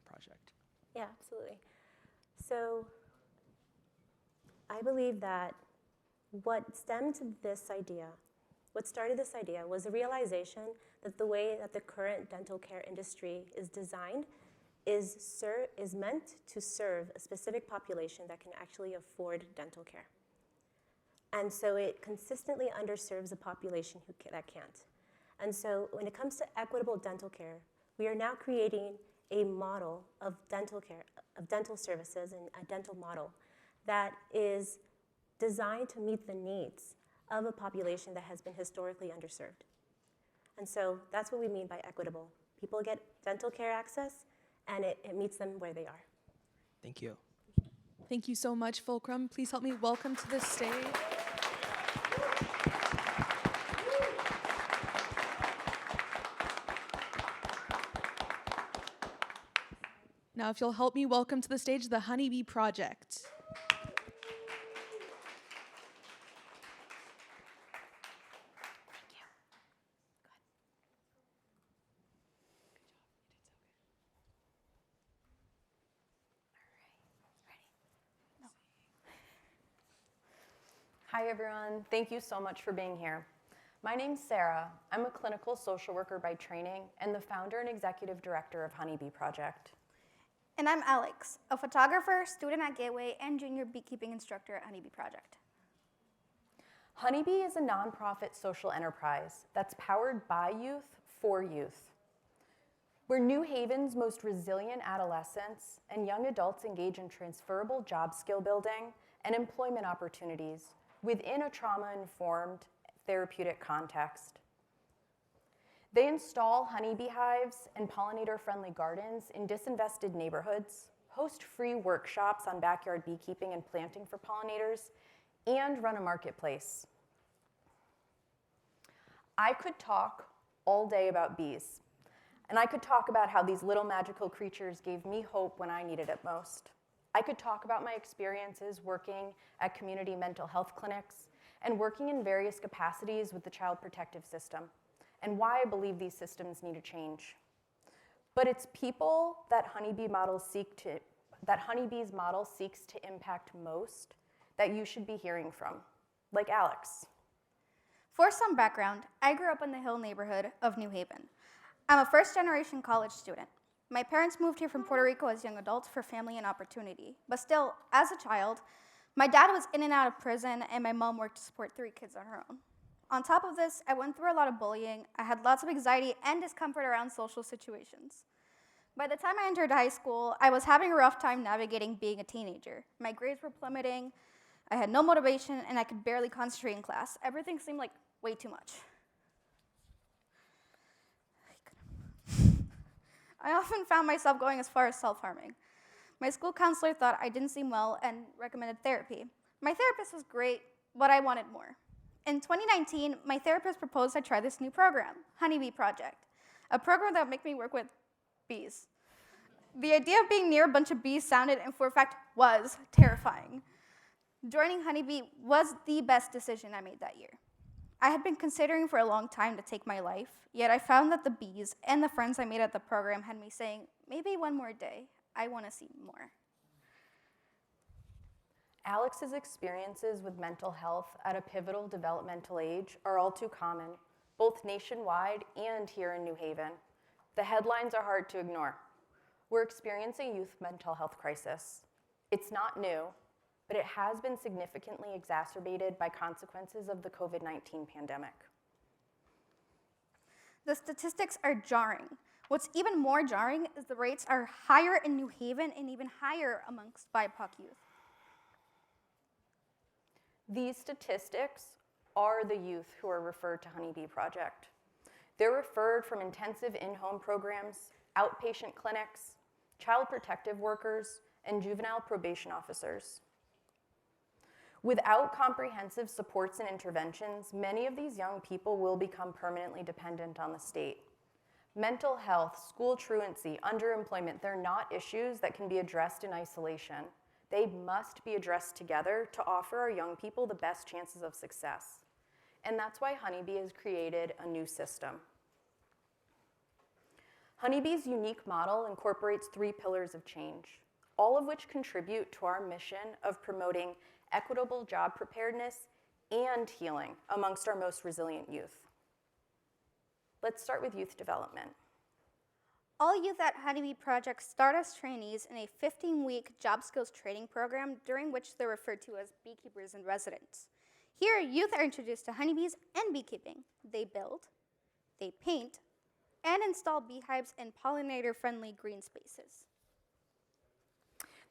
Speaker 6: project.
Speaker 9: Yeah, absolutely. So I believe that what started this idea was the realization that the way that the current dental care industry is designed is meant to serve a specific population that can actually afford dental care. And so it consistently underserves a population that can't. And so when it comes to equitable dental care, we are now creating a model of dental care, of dental services, and a dental model that is designed to meet the needs of a population that has been historically underserved. And so that's what we mean by equitable. People get dental care access, and it meets them where they are.
Speaker 6: Thank you.
Speaker 2: Thank you so much, Fulcrum. Please help me welcome to the stage. Now, if you'll help me welcome to the stage the Honeybee Project.
Speaker 10: Hi, everyone. Thank you so much for being here. My name's Sarah. I'm a clinical social worker by training and the founder and executive director of Honeybee Project.
Speaker 11: And I'm Alex, a photographer, student at Gateway, and junior beekeeping instructor at Honeybee Project.
Speaker 10: Honeybee is a nonprofit social enterprise that's powered by youth for youth. We're New Haven's most resilient adolescents and young adults engage in transferable job skill building and employment opportunities within a trauma-informed therapeutic context. They install honeybee hives and pollinator-friendly gardens in disinvested neighborhoods, host free workshops on backyard beekeeping and planting for pollinators, and run a marketplace. I could talk all day about bees, and I could talk about how these little magical creatures gave me hope when I needed it most. I could talk about my experiences working at community mental health clinics and working in various capacities with the Child Protective System, and why I believe these systems need a change. But it's people that Honeybee's model seeks to impact most that you should be hearing from, like Alex.
Speaker 11: For some background, I grew up in the Hill neighborhood of New Haven. I'm a first-generation college student. My parents moved here from Puerto Rico as young adults for family and opportunity. But still, as a child, my dad was in and out of prison, and my mom worked to support 3 kids on her own. On top of this, I went through a lot of bullying. I had lots of anxiety and discomfort around social situations. By the time I entered high school, I was having a rough time navigating being a teenager. My grades were plummeting, I had no motivation, and I could barely concentrate in class. Everything seemed like way too much. I often found myself going as far as self-harming. My school counselor thought I didn't seem well and recommended therapy. My therapist was great, but I wanted more. In 2019, my therapist proposed I try this new program, Honeybee Project, a program that would make me work with bees. The idea of being near a bunch of bees sounded, and for a fact was, terrifying. Joining Honeybee was the best decision I made that year. I had been considering for a long time to take my life, yet I found that the bees and the friends I made at the program had me saying, maybe one more day, I want to see more.
Speaker 10: Alex's experiences with mental health at a pivotal developmental age are all too common, both nationwide and here in New Haven. The headlines are hard to ignore. We're experiencing a youth mental health crisis. It's not new, but it has been significantly exacerbated by consequences of the COVID-19 pandemic.
Speaker 11: The statistics are jarring. What's even more jarring is the rates are higher in New Haven and even higher amongst BIPOC youth.
Speaker 10: These statistics are the youth who are referred to Honeybee Project. They're referred from intensive in-home programs, outpatient clinics, child protective workers, and juvenile probation officers. Without comprehensive supports and interventions, many of these young people will become permanently dependent on the state. Mental health, school truancy, underemployment, they're not issues that can be addressed in isolation. They must be addressed together to offer our young people the best chances of success. And that's why Honeybee has created a new system. Honeybee's unique model incorporates 3 pillars of change, all of which contribute to our mission of promoting equitable job preparedness and healing amongst our most resilient youth. Let's start with youth development.
Speaker 11: All youth at Honeybee Project start as trainees in a 15-week job skills training program during which they're referred to as beekeepers in residence. Here, youth are introduced to honeybees and beekeeping. They build, they paint, and install beehives in pollinator-friendly green spaces.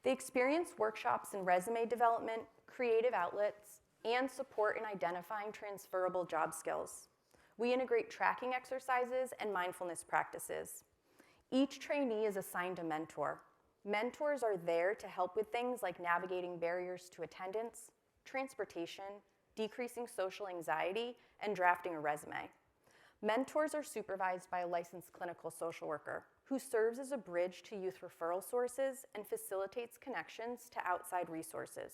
Speaker 10: They experience workshops in resume development, creative outlets, and support in identifying transferable job skills. We integrate tracking exercises and mindfulness practices. Each trainee is assigned a mentor. Mentors are there to help with things like navigating barriers to attendance, transportation, decreasing social anxiety, and drafting a resume. Mentors are supervised by a licensed clinical social worker who serves as a bridge to youth referral sources and facilitates connections to outside resources.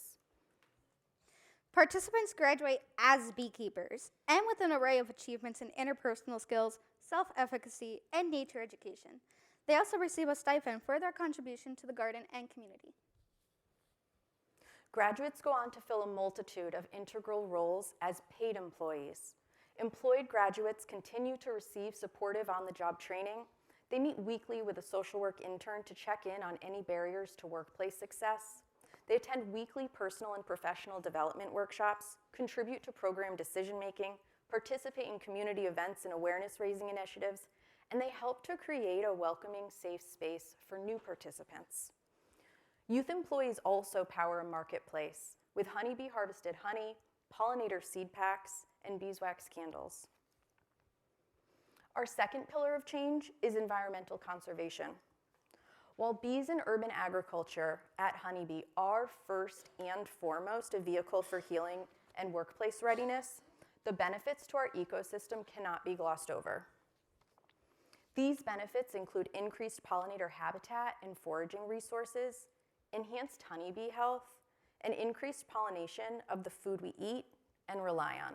Speaker 11: Participants graduate as beekeepers and with an array of achievements in interpersonal skills, self-efficacy, and nature education. They also receive a stipend for their contribution to the garden and community.
Speaker 10: Graduates go on to fill a multitude of integral roles as paid employees. Employed graduates continue to receive supportive on-the-job training. They meet weekly with a social work intern to check in on any barriers to workplace success. They attend weekly personal and professional development workshops, contribute to program decision-making, participate in community events and awareness-raising initiatives, and they help to create a welcoming, safe space for new participants. Youth employees also power a marketplace with honeybee harvested honey, pollinator seed packs, and beeswax candles. Our second pillar of change is environmental conservation. While bees and urban agriculture at Honeybee are first and foremost a vehicle for healing and workplace readiness, the benefits to our ecosystem cannot be glossed over. These benefits include increased pollinator habitat and foraging resources, enhanced honeybee health, and increased pollination of the food we eat and rely on.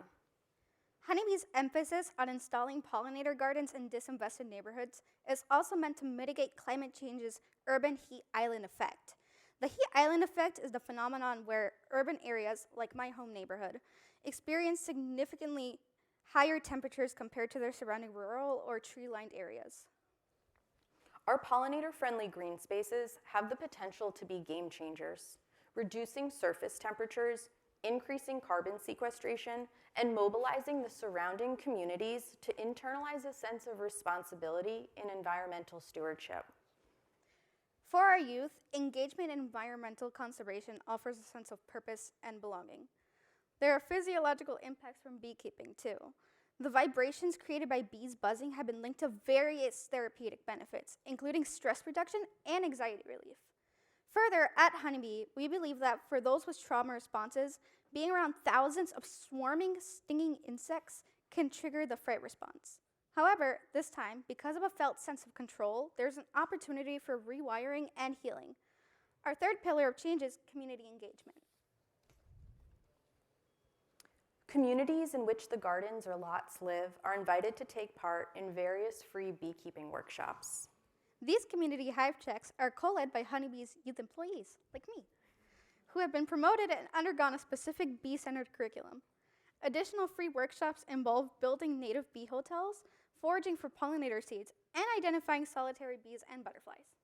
Speaker 11: Honeybee's emphasis on installing pollinator gardens in disinvested neighborhoods is also meant to mitigate climate change's urban heat island effect. The heat island effect is the phenomenon where urban areas, like my home neighborhood, experience significantly higher temperatures compared to their surrounding rural or tree-lined areas.
Speaker 10: Our pollinator-friendly green spaces have the potential to be game changers, reducing surface temperatures, increasing carbon sequestration, and mobilizing the surrounding communities to internalize a sense of responsibility in environmental stewardship.
Speaker 11: For our youth, engagement in environmental conservation offers a sense of purpose and belonging. There are physiological impacts from beekeeping too. The vibrations created by bees buzzing have been linked to various therapeutic benefits, including stress reduction and anxiety relief. Further, at Honeybee, we believe that for those with trauma responses, being around thousands of swarming, stinging insects can trigger the fright response. However, this time, because of a felt sense of control, there's an opportunity for rewiring and healing. Our third pillar of change is community engagement.
Speaker 10: Communities in which the gardens or lots live are invited to take part in various free beekeeping workshops.
Speaker 11: These community hive checks are co-led by Honeybee's youth employees, like me, who have been promoted and undergone a specific bee-centered curriculum. Additional free workshops involve building native bee hotels, foraging for pollinator seeds, and identifying solitary bees and butterflies.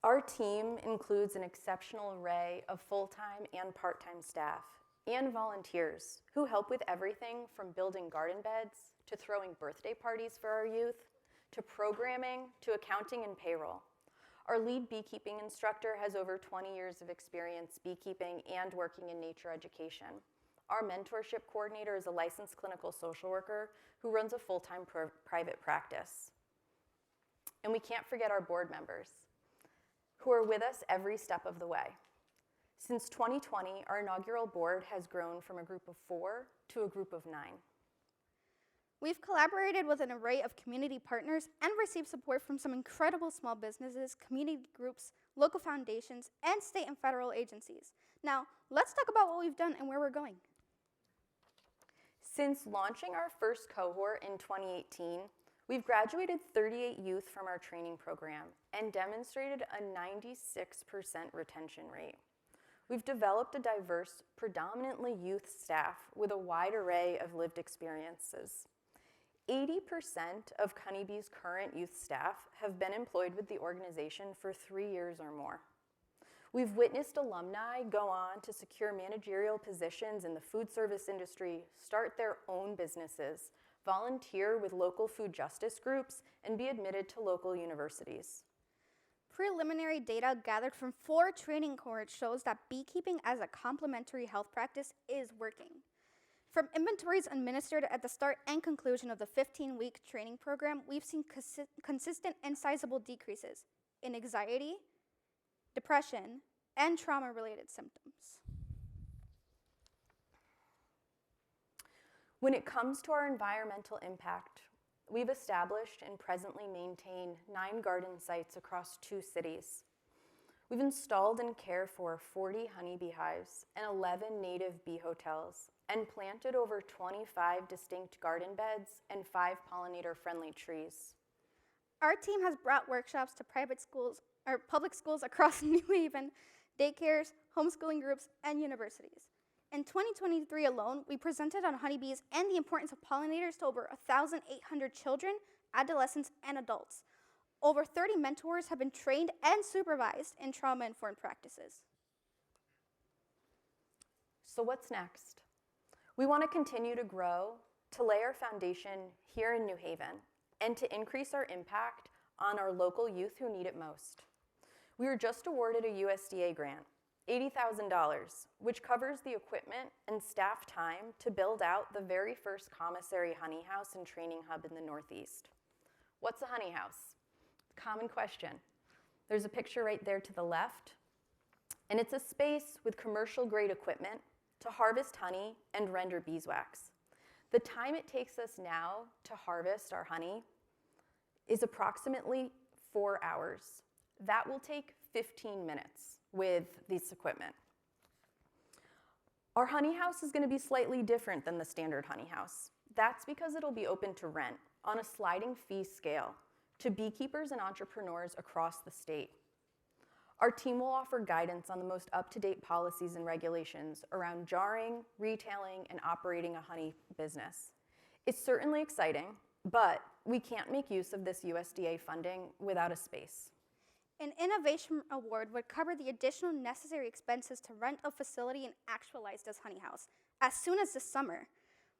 Speaker 10: Our team includes an exceptional array of full-time and part-time staff and volunteers who help with everything from building garden beds to throwing birthday parties for our youth, to programming, to accounting and payroll. Our lead beekeeping instructor has over 20 years of experience beekeeping and working in nature education. Our mentorship coordinator is a licensed clinical social worker who runs a full-time private practice. And we can't forget our board members, who are with us every step of the way. Since 2020, our inaugural board has grown from a group of 4 to a group of 9.
Speaker 11: We've collaborated with an array of community partners and received support from some incredible small businesses, community groups, local foundations, and state and federal agencies. Now, let's talk about what we've done and where we're going.
Speaker 10: Since launching our first cohort in 2018, we've graduated 38 youth from our training program and demonstrated a 96% retention rate. We've developed a diverse, predominantly youth staff with a wide array of lived experiences. 80% of Honeybee's current youth staff have been employed with the organization for 3 years or more. We've witnessed alumni go on to secure managerial positions in the food service industry, start their own businesses, volunteer with local food justice groups, and be admitted to local universities.
Speaker 11: Preliminary data gathered from 4 training cohorts shows that beekeeping as a complementary health practice is working. From inventories administered at the start and conclusion of the 15-week training program, we've seen consistent and sizable decreases in anxiety, depression, and trauma-related symptoms.
Speaker 10: When it comes to our environmental impact, we've established and presently maintain 9 garden sites across 2 cities. We've installed and care for 40 honeybee hives and 11 native bee hotels and planted over 25 distinct garden beds and 5 pollinator-friendly trees.
Speaker 11: Our team has brought workshops to private schools or public schools across New Haven, daycares, homeschooling groups, and universities. In 2023 alone, we presented on honeybees and the importance of pollinators to over 1,800 children, adolescents, and adults. Over 30 mentors have been trained and supervised in trauma-informed practices.
Speaker 10: So what's next? We want to continue to grow, to lay our foundation here in New Haven, and to increase our impact on our local youth who need it most. We were just awarded a USDA grant, $80,000, which covers the equipment and staff time to build out the very first commissary honey house and training hub in the Northeast. What's a honey house? Common question. There's a picture right there to the left, and it's a space with commercial-grade equipment to harvest honey and render beeswax. The time it takes us now to harvest our honey is approximately 4 hours. That will take 15 minutes with this equipment. Our honey house is going to be slightly different than the standard honey house. That's because it'll be open to rent on a sliding fee scale to beekeepers and entrepreneurs across the state. Our team will offer guidance on the most up-to-date policies and regulations around jarring, retailing, and operating a honey business. It's certainly exciting, but we can't make use of this USDA funding without a space.
Speaker 11: An innovation award would cover the additional necessary expenses to rent a facility and actualize this honey house as soon as this summer.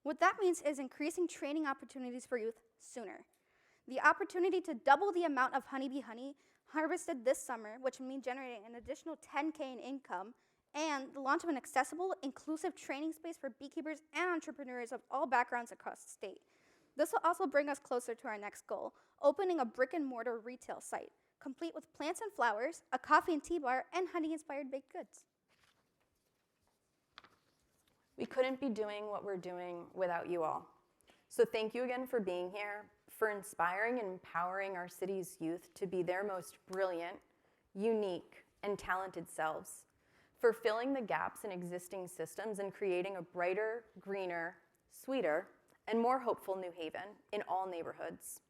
Speaker 11: What that means is increasing training opportunities for youth sooner. The opportunity to double the amount of honeybee honey harvested this summer, which would mean generating an additional $10K in income, and the launch of an accessible, inclusive training space for beekeepers and entrepreneurs of all backgrounds across the state. This will also bring us closer to our next goal, opening a brick and mortar retail site, complete with plants and flowers, a coffee and tea bar, and honey-inspired baked goods.
Speaker 10: We couldn't be doing what we're doing without you all. So thank you again for being here, for inspiring and empowering our city's youth to be their most brilliant, unique, and talented selves, for filling the gaps in existing systems and creating a brighter, greener, sweeter, and more hopeful New Haven in all neighborhoods.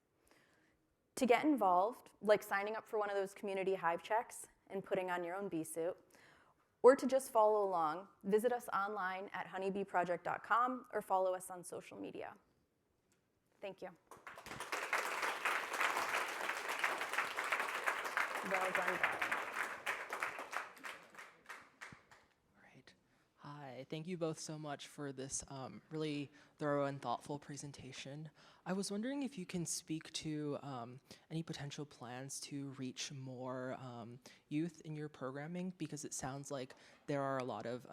Speaker 10: To get involved, like signing up for one of those community hive checks and putting on your own bee suit, or to just follow along, visit us online at honeybeeproject.com or follow us on social media. Thank you. Well done, Brian.
Speaker 6: Right. Hi, thank you both so much for this really thorough and thoughtful presentation. I was wondering if you can speak to any potential plans to reach more youth in your programming, because it sounds like there are a lot of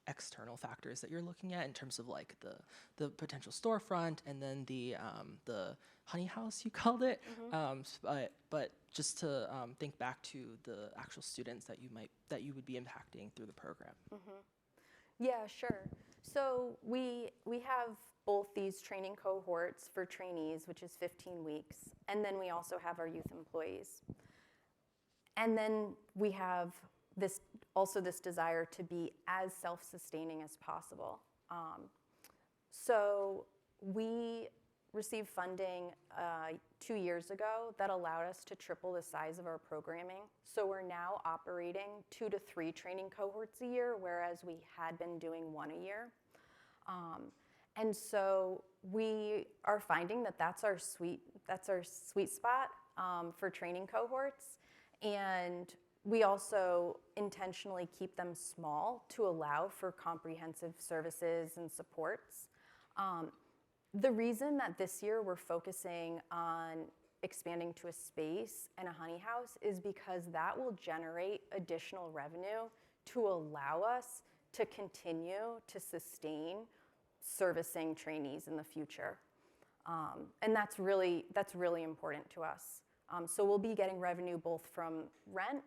Speaker 6: external factors that you're looking at in terms of like the potential storefront and then the honey house, you called it. But just to think back to the actual students that you would be impacting through the program.
Speaker 10: Yeah, sure. So we have both these training cohorts for trainees, which is 15 weeks, and then we also have our youth employees. And then we have this desire to be as self-sustaining as possible. So we received funding 2 years ago that allowed us to triple the size of our programming. So we're now operating 2 to 3 training cohorts a year, whereas we had been doing 1 a year. And so we are finding that that's our sweet spot for training cohorts. And we also intentionally keep them small to allow for comprehensive services and supports. The reason that this year we're focusing on expanding to a space and a honey house is because that will generate additional revenue to allow us to continue to sustain servicing trainees in the future. And that's really important to us. So we'll be getting revenue both from rent,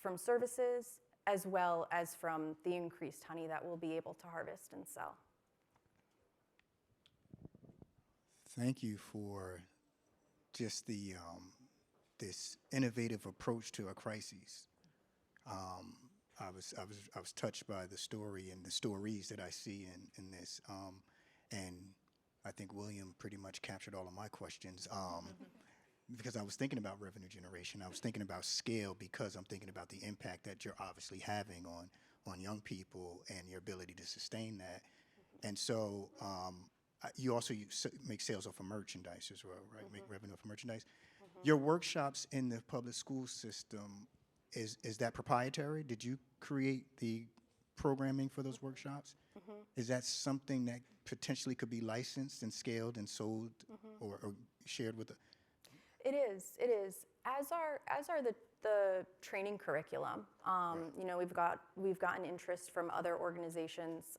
Speaker 10: from services, as well as from the increased honey that we'll be able to harvest and sell.
Speaker 7: Thank you for just the this innovative approach to a crisis. I was touched by the story and the stories that I see in this, and I think William pretty much captured all of my questions. Because I was thinking about revenue generation, I was thinking about scale, because I'm thinking about the impact that you're obviously having on young people and your ability to sustain that. And so you also make sales off of merchandise as well, right? Make revenue off of merchandise. Your workshops in the public school system, is that proprietary? Did you create the programming for those workshops? Is that something that potentially could be licensed and scaled and sold or shared with the?
Speaker 10: It is. As are the training curriculum. You know, we've gotten interest from other organizations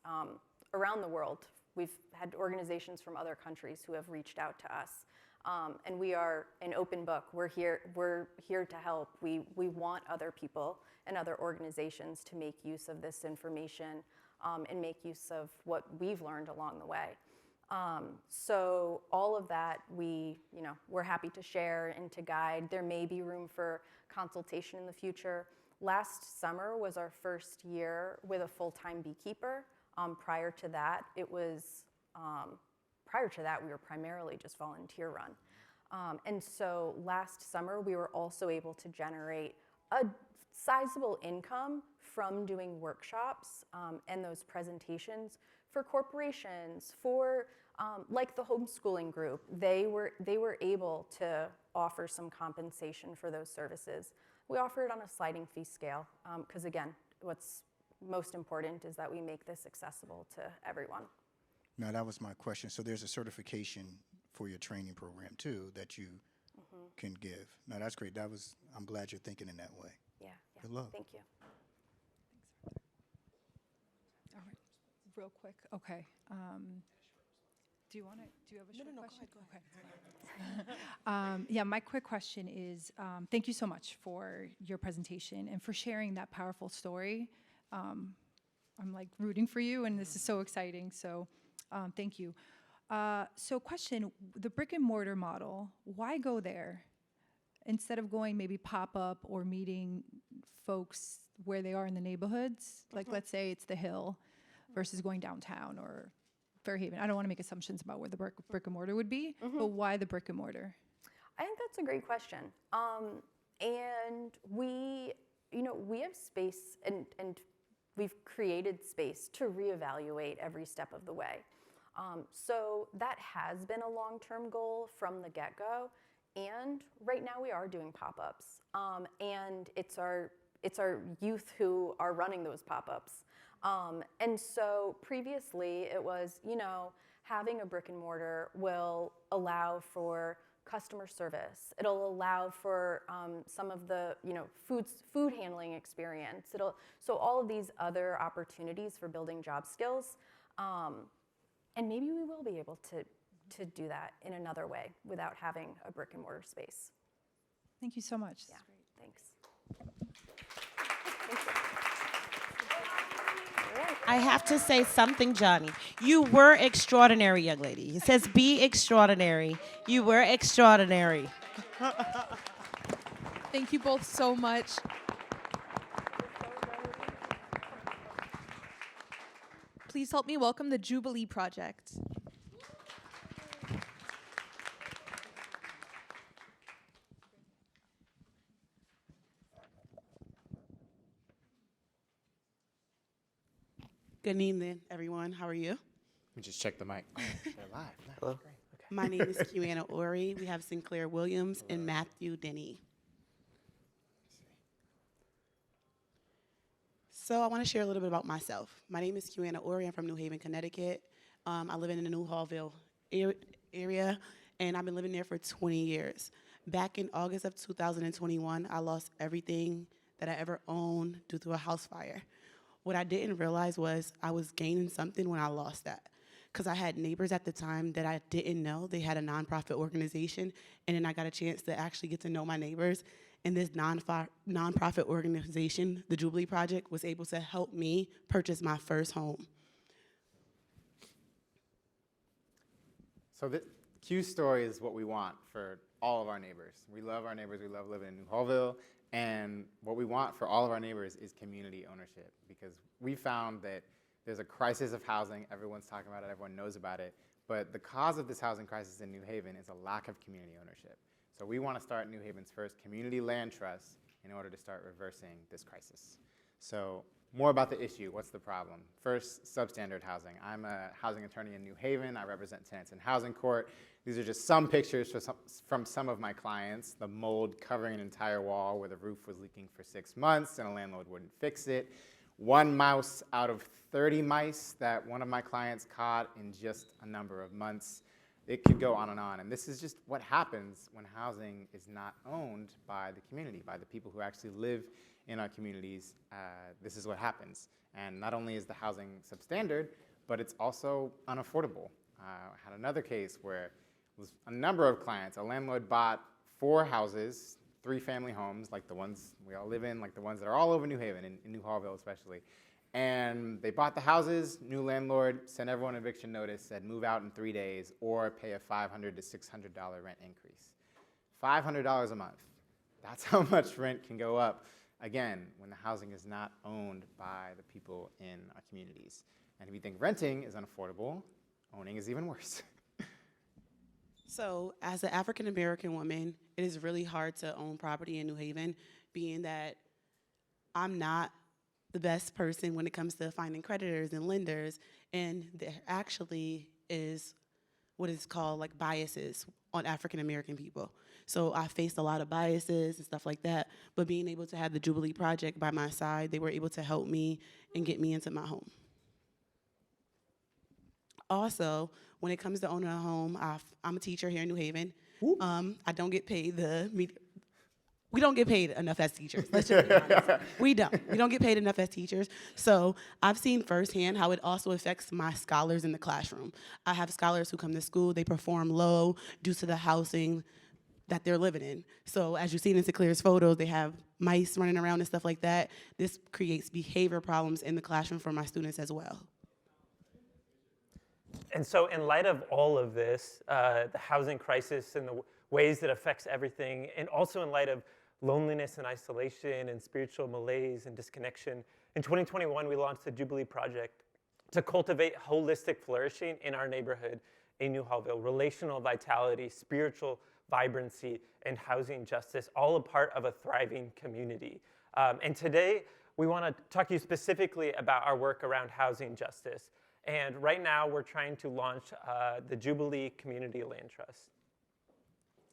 Speaker 10: around the world. We've had organizations from other countries who have reached out to us, and we are an open book. We're here to help. We want other people and other organizations to make use of this information and make use of what we've learned along the way. So all of that we're happy to share and to guide. There may be room for consultation in the future. Last summer was our first year with a full-time beekeeper. Prior to that, we were primarily just volunteer run. And so last summer, we were also able to generate a sizable income from doing workshops and those presentations for corporations, for like the homeschooling group. They were able to offer some compensation for those services. We offer it on a sliding fee scale because again, what's most important is that we make this accessible to everyone.
Speaker 7: Now, that was my question. So there's a certification for your training program too that you can give. Now, that's great. I'm glad you're thinking in that way.
Speaker 10: Yeah.
Speaker 7: Good luck.
Speaker 10: Thank you.
Speaker 4: All right, real quick. Okay. Do you have a short question? Go ahead. Yeah, my quick question is, thank you so much for your presentation and for sharing that powerful story. I'm like rooting for you, and this is so exciting. So, thank you. So, question: the brick and mortar model. Why go there instead of going maybe pop up or meeting folks where they are in the neighborhoods? Like, let's say it's the Hill versus going downtown or Fairhaven. I don't want to make assumptions about where the brick and mortar would be, but why the brick and mortar?
Speaker 10: I think that's a great question. And we have space and we've created space to reevaluate every step of the way. So that has been a long-term goal from the get-go. And right now we are doing pop-ups. And it's our youth who are running those pop-ups. And so previously it was, having a brick and mortar will allow for customer service. It'll allow for some of the, food handling experience. So all of these other opportunities for building job skills. And maybe we will be able to do that in another way without having a brick and mortar space.
Speaker 4: Thank you so much.
Speaker 10: Yeah, thanks.
Speaker 5: I have to say something, Johnny. You were extraordinary, young lady. It says be extraordinary. You were extraordinary.
Speaker 2: Thank you both so much. Please help me welcome the Jubilee Project.
Speaker 12: Good evening, everyone. How are you?
Speaker 13: Let me just check the mic. Oh, they're live.
Speaker 12: Hello.
Speaker 13: Great. Okay.
Speaker 12: My name is Kiana Ori. We have Sinclair Williams and Matthew Denny. So I want to share a little bit about myself. My name is Kiana Ori. I'm from New Haven, Connecticut. I live in the New Hallville area, and I've been living there for 20 years. Back in August of 2021, I lost everything that I ever owned due to a house fire. What I didn't realize was I was gaining something when I lost that. Because I had neighbors at the time that I didn't know. They had a nonprofit organization, and then I got a chance to actually get to know my neighbors. And this nonprofit organization, the Jubilee Project, was able to help me purchase my first home.
Speaker 13: So the Q story is what we want for all of our neighbors. We love our neighbors. We love living in New Hallville. And what we want for all of our neighbors is community ownership, because we found that there's a crisis of housing. Everyone's talking about it. Everyone knows about it. But the cause of this housing crisis in New Haven is a lack of community ownership. So we want to start New Haven's first community land trust in order to start reversing this crisis. So more about the issue. What's the problem? First, substandard housing. I'm a housing attorney in New Haven. I represent tenants in housing court. These are just some pictures from some of my clients. The mold covering an entire wall where the roof was leaking for 6 months and a landlord wouldn't fix it. 1 mouse out of 30 mice that one of my clients caught in just a number of months. It could go on. And this is just what happens when housing is not owned by the community, by the people who actually live in our communities. This is what happens. And not only is the housing substandard, but it's also unaffordable. I had another case where it was a number of clients. A landlord bought 4 houses, 3 family homes, like the ones we all live in, like the ones that are all over New Haven, in New Hallville especially. And they bought the houses, new landlord sent everyone an eviction notice, said move out in 3 days or pay a $500 to $600 rent increase. $500 a month. That's how much rent can go up, again, when the housing is not owned by the people in our communities. And if you think renting is unaffordable, owning is even worse.
Speaker 12: So as an African-American woman, it is really hard to own property in New Haven, being that I'm not the best person when it comes to finding creditors and lenders, and there actually is what is called like biases on African American people. So I faced a lot of biases and stuff like that, but being able to have the Jubilee Project by my side, they were able to help me and get me into my home. Also, when it comes to owning a home, I'm a teacher here in New Haven. I don't get paid we don't get paid enough as teachers. Let's just be honest. We don't get paid enough as teachers. So I've seen firsthand how it also affects my scholars in the classroom. I have scholars who come to school, they perform low due to the housing that they're living in. So as you see in Seclear's photos, they have mice running around and stuff like that. This creates behavior problems in the classroom for my students as well.
Speaker 14: And so in light of all of this, the housing crisis and the ways that affects everything, and also in light of loneliness and isolation and spiritual malaise and disconnection, in 2021 we launched the Jubilee Project to cultivate holistic flourishing in our neighborhood in New Hallville, relational vitality, spiritual vibrancy, and housing justice, all a part of a thriving community. And today we want to talk to you specifically about our work around housing justice. And right now we're trying to launch the Jubilee Community Land Trust.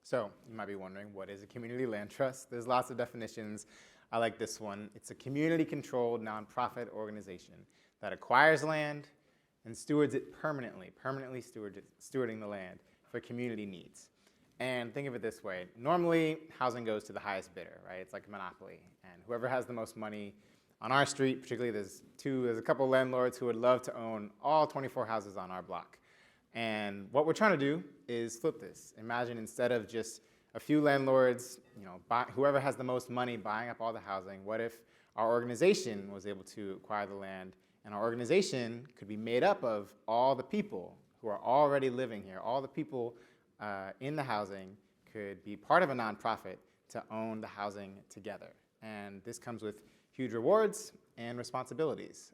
Speaker 13: So you might be wondering, what is a community land trust? There's lots of definitions. I like this one. It's a community-controlled nonprofit organization that acquires land and stewards it permanently stewarding the land for community needs. And think of it this way. Normally, housing goes to the highest bidder, right? It's like a monopoly. And whoever has the most money on our street, particularly there's a couple landlords who would love to own all 24 houses on our block. And what we're trying to do is flip this. Imagine instead of just a few landlords, whoever has the most money buying up all the housing, what if our organization was able to acquire the land, and our organization could be made up of all the people who are already living here, all the people in the housing could be part of a nonprofit to own the housing together. And this comes with huge rewards and responsibilities.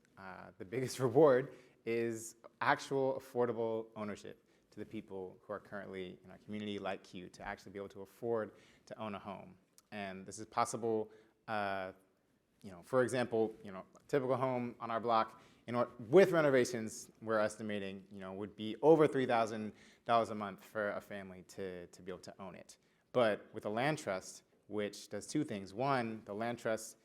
Speaker 13: The biggest reward is actual affordable ownership to the people who are currently in a community like Q to actually be able to afford to own a home. And this is possible, for example, a typical home on our block, with renovations, we're estimating, would be over $3,000 a month for a family to be able to own it. But with a land trust, which does two things. One, the land trust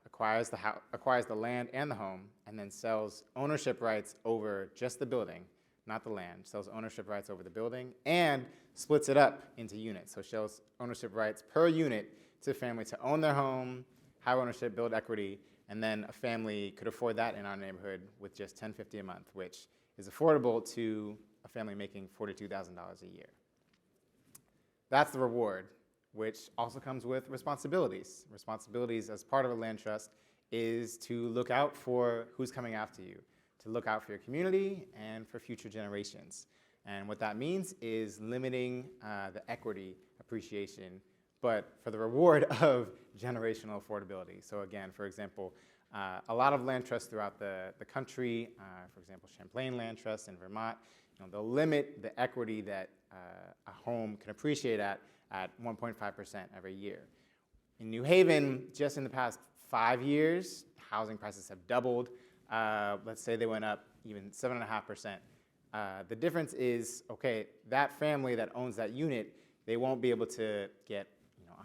Speaker 13: acquires the land and the home, and then sells ownership rights over just the building, not the land, sells ownership rights over the building, and splits it up into units. So shows ownership rights per unit to a family to own their home, have ownership, build equity, and then a family could afford that in our neighborhood with just $10.50 a month, which is affordable to a family making $42,000 a year. That's the reward, which also comes with responsibilities. Responsibilities as part of a land trust is to look out for who's coming after you, to look out for your community and for future generations. And what that means is limiting the equity appreciation, but for the reward of generational affordability. So again, for example, a lot of land trusts throughout the country, for example, Champlain Land Trust in Vermont, they'll limit the equity that a home can appreciate at 1.5% every year. In New Haven, just in the past 5 years, housing prices have doubled. Let's say they went up even 7.5%. The difference is, okay, that family that owns that unit, they won't be able to get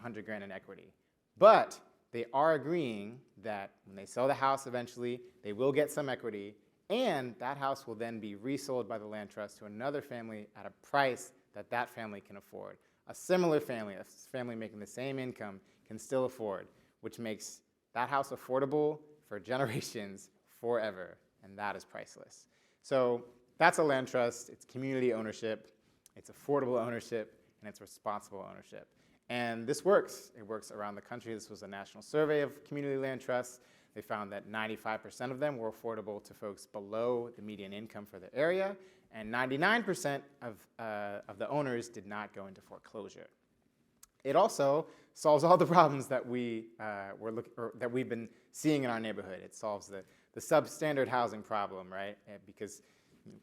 Speaker 13: $100,000 in equity. But they are agreeing that when they sell the house eventually, they will get some equity, and that house will then be resold by the land trust to another family at a price that that family can afford. A similar family, a family making the same income, can still afford, which makes that house affordable for generations forever, and that is priceless. So that's a land trust. It's community ownership, it's affordable ownership, and it's responsible ownership. And this works. It works around the country. This was a national survey of community land trusts. They found that 95% of them were affordable to folks below the median income for the area, and 99% of the owners did not go into foreclosure. It also solves all the problems that we've been seeing in our neighborhood. It solves the substandard housing problem, right? Because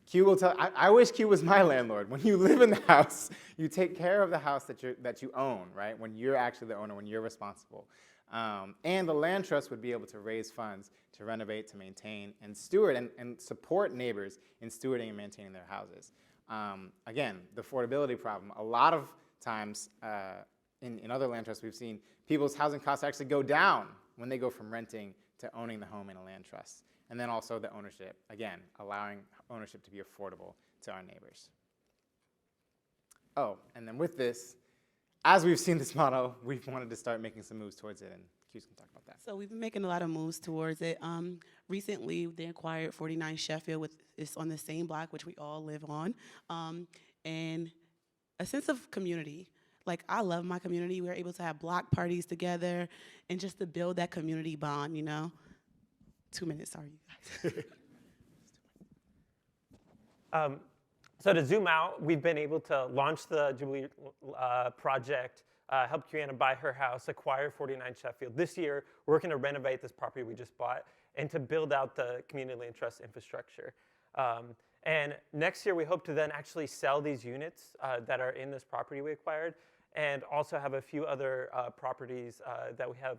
Speaker 13: Q will tell. I wish Q was my landlord. When you live in the house, you take care of the house that you own, right? When you're actually the owner, when you're responsible. And the land trust would be able to raise funds to renovate, to maintain, and steward and support neighbors in stewarding and maintaining their houses. Again, the affordability problem. A lot of times in other land trusts we've seen people's housing costs actually go down when they go from renting to owning the home in a land trust. And then also the ownership, again, allowing ownership to be affordable to our neighbors. Oh, and then with this, as we've seen this model, we've wanted to start making some moves towards it, and Q's can talk about that.
Speaker 12: So we've been making a lot of moves towards it. Recently, they acquired 49 Sheffield, it's on the same block, which we all live on, and a sense of community. Like, I love my community. We're able to have block parties together and just to build that community bond, you know? 2 minutes, sorry, you guys.
Speaker 14: So to zoom out, we've been able to launch the Jubilee project, help Qiana buy her house, acquire 49 Sheffield. This year, we're working to renovate this property we just bought and to build out the community land trust infrastructure. And next year, we hope to then actually sell these units that are in this property we acquired, and also have a few other properties that we have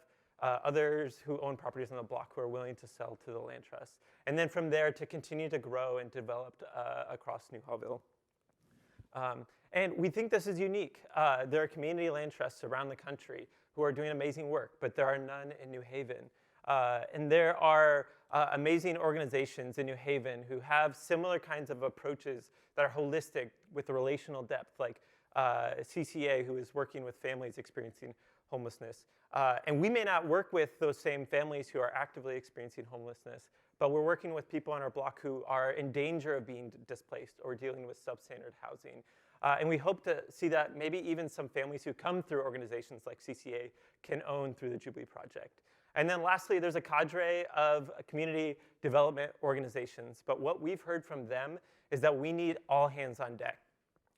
Speaker 14: others who own properties on the block who are willing to sell to the land trust. And then from there to continue to grow and develop across New Hallville. And we think this is unique. There are community land trusts around the country who are doing amazing work, but there are none in New Haven. And there are amazing organizations in New Haven who have similar kinds of approaches that are holistic with the relational depth, like CCA, who is working with families experiencing homelessness. And we may not work with those same families who are actively experiencing homelessness, but we're working with people on our block who are in danger of being displaced or dealing with substandard housing. And we hope to see that maybe even some families who come through organizations like CCA can own through the Jubilee Project. And then lastly, there's a cadre of community development organizations. But what we've heard from them is that we need all hands on deck.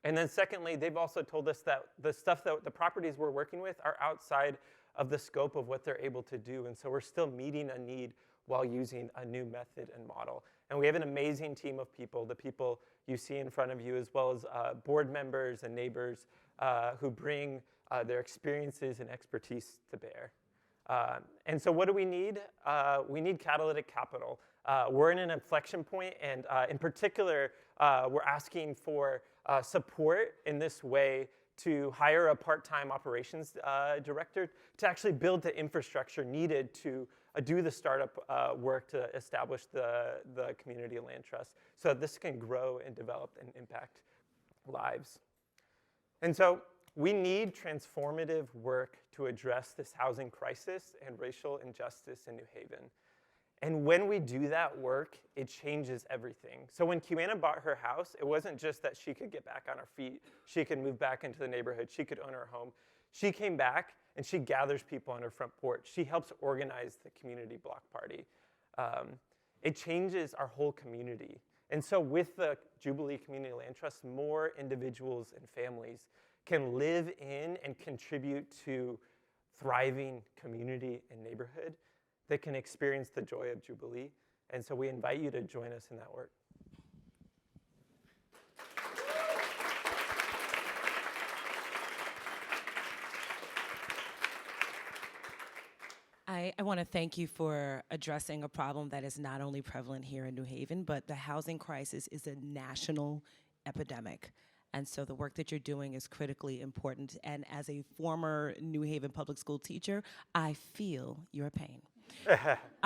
Speaker 14: And then secondly, they've also told us that the stuff that the properties we're working with are outside of the scope of what they're able to do. And so we're still meeting a need while using a new method and model. And we have an amazing team of people, the people you see in front of you, as well as board members and neighbors who bring their experiences and expertise to bear. And so what do we need? We need catalytic capital. We're in an inflection point, and in particular, we're asking for support in this way to hire a part-time operations director to actually build the infrastructure needed to do the startup work to establish the community land trust so that this can grow and develop and impact lives. And so we need transformative work to address this housing crisis and racial injustice in New Haven. And when we do that work, it changes everything. So when Qiana bought her house, it wasn't just that she could get back on her feet, she could move back into the neighborhood, she could own her home. She came back and she gathers people on her front porch. She helps organize the community block party. It changes our whole community. And so with the Jubilee Community Land Trust, more individuals and families can live in and contribute to thriving community and neighborhood that can experience the joy of Jubilee. And so we invite you to join us in that work.
Speaker 5: I want to thank you for addressing a problem that is not only prevalent here in New Haven, but the housing crisis is a national epidemic. And so the work that you're doing is critically important. And as a former New Haven public school teacher, I feel your pain.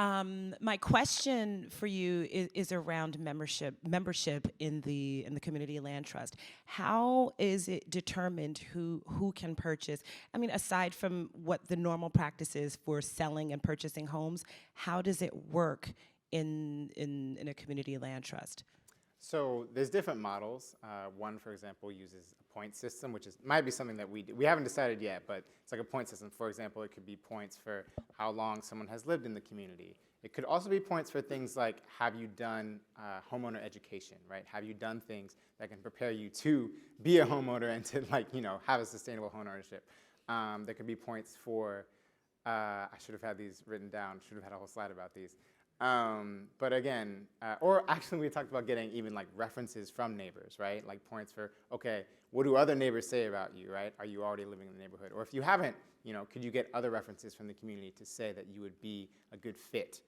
Speaker 5: My question for you is around membership in the Community Land Trust. How is it determined who can purchase? I mean, aside from what the normal practice is for selling and purchasing homes, how does it work in a Community Land Trust?
Speaker 13: So there's different models. One, for example, uses a point system, which might be something that we do. We haven't decided yet, but it's like a point system. For example, it could be points for how long someone has lived in the community. It could also be points for things like, have you done homeowner education, right? Have you done things that can prepare you to be a homeowner and to, like, you know, have a sustainable home ownership? There could be points for, I should have had these written down, should have had a whole slide about these. But again, or actually we talked about getting even like references from neighbors, right? Like points for, okay, what do other neighbors say about you, right? Are you already living in the neighborhood? Or if you haven't, could you get other references from the community to say that you would be a good fit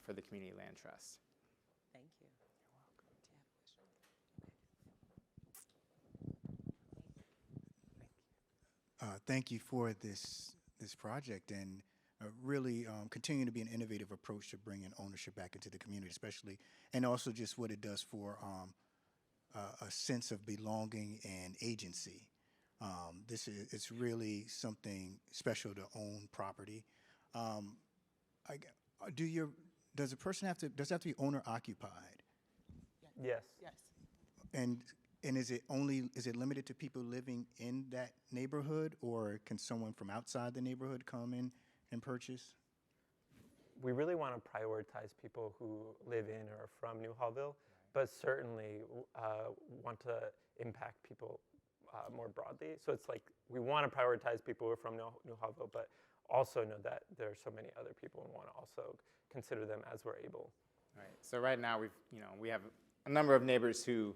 Speaker 13: for the community land trust?
Speaker 5: Thank you.
Speaker 7: Thank you for this project, and really continuing to be an innovative approach to bringing ownership back into the community, especially, and also just what it does for a sense of belonging and agency. It's really something special to own property. Does a person have to be owner occupied?
Speaker 14: Yes.
Speaker 12: Yes.
Speaker 7: And is it limited to people living in that neighborhood, or can someone from outside the neighborhood come in and purchase?
Speaker 14: We really want to prioritize people who live in or from New Hallville, but certainly want to impact people more broadly. So it's like we want to prioritize people who are from New Hallville, but also know that there are so many other people and want to also consider them as we're able.
Speaker 13: Right. So right now we have a number of neighbors who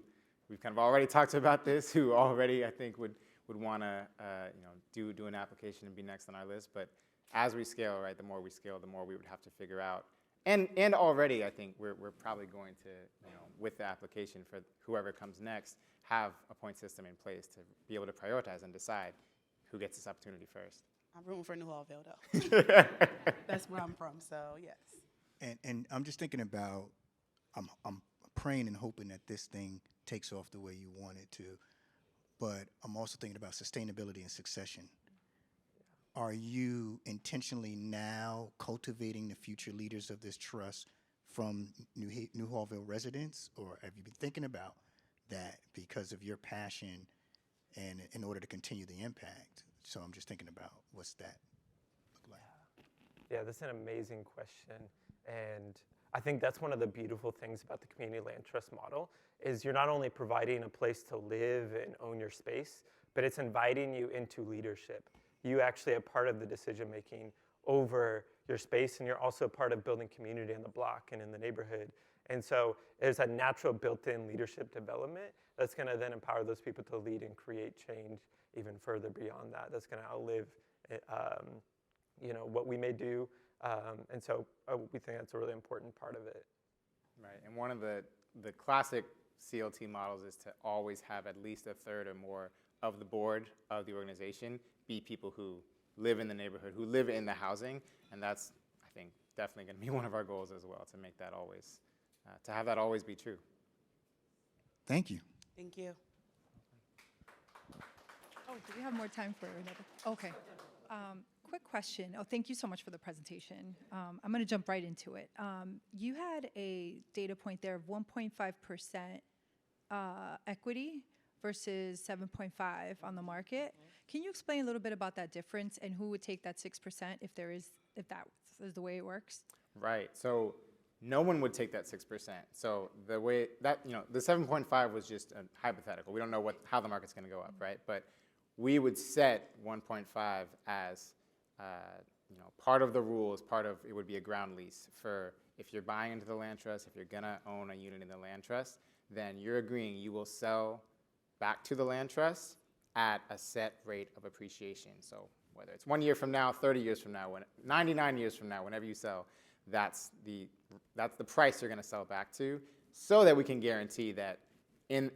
Speaker 13: we've kind of already talked about this, who already I think would want to do an application and be next on our list. But as we scale, right, the more we scale, the more we would have to figure out. And already I think we're probably going to, with the application for whoever comes next, have a point system in place to be able to prioritize and decide who gets this opportunity first.
Speaker 12: I'm rooting for New Hallville, though. That's where I'm from, so yes.
Speaker 7: And I'm just thinking about, I'm praying and hoping that this thing takes off the way you want it to, but I'm also thinking about sustainability and succession. Are you intentionally now cultivating the future leaders of this trust from New Hallville residents, or have you been thinking about that because of your passion and in order to continue the impact? So I'm just thinking about what's that look like?
Speaker 14: Yeah, that's an amazing question. And I think that's one of the beautiful things about the community land trust model is you're not only providing a place to live and own your space, but it's inviting you into leadership. You actually are part of the decision making over your space, and you're also part of building community in the block and in the neighborhood. And so there's a natural built-in leadership development that's going to then empower those people to lead and create change even further beyond that. That's going to outlive what we may do. And so we think that's a really important part of it.
Speaker 13: Right, and one of the classic CLT models is to always have at least a third or more of the board of the organization be people who live in the neighborhood, who live in the housing, and that's, I think, definitely going to be one of our goals as well, to make that always, to have that always be true.
Speaker 7: Thank you.
Speaker 12: Thank you.
Speaker 4: Oh, do we have more time for another? Okay. Quick question. Oh, thank you so much for the presentation. I'm going to jump right into it. You had a data point there of 1.5% equity versus 7.5 on the market. Can you explain a little bit about that difference and who would take that 6% if that is the way it works?
Speaker 13: Right. So no one would take that 6%. So the way that, the 7.5 was just a hypothetical. We don't know how the market's going to go up, right? But we would set 1.5 as part of the rules, it would be a ground lease for if you're buying into the land trust, if you're going to own a unit in the land trust, then you're agreeing you will sell back to the land trust at a set rate of appreciation. So whether it's 1 year from now, 30 years from now, 99 years from now, whenever you sell, that's the price you're going to sell back to, so that we can guarantee that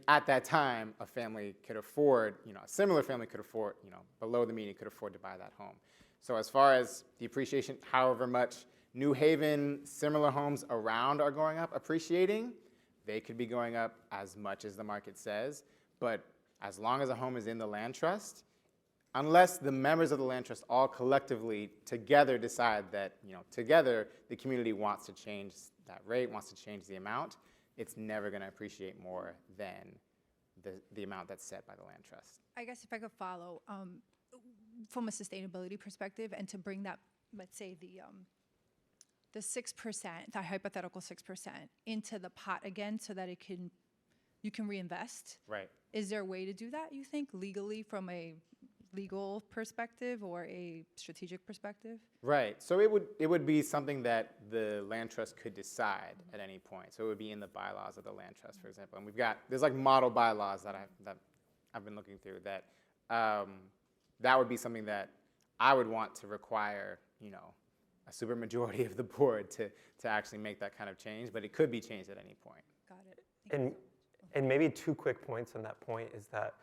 Speaker 13: at that time, a family could afford, a similar family could afford, below the median could afford to buy that home. So as far as the appreciation, however much New Haven, similar homes around are going up, appreciating, they could be going up as much as the market says. But as long as a home is in the land trust, unless the members of the land trust all collectively together decide that, together the community wants to change that rate, wants to change the amount, it's never going to appreciate more than the amount that's set by the land trust.
Speaker 4: I guess if I could follow, from a sustainability perspective, and to bring that, let's say the 6%, the hypothetical 6%, into the pot again, so that you can reinvest.
Speaker 13: Right.
Speaker 4: Is there a way to do that, you think, legally, from a legal perspective or a strategic perspective?
Speaker 13: Right. So it would be something that the land trust could decide at any point. So it would be in the bylaws of the land trust, for example. And there's like model bylaws that I've been looking through that that would be something that I would want to require, a supermajority of the board to actually make that kind of change. But it could be changed at any point.
Speaker 4: Got it.
Speaker 14: And maybe 2 quick points on that point is that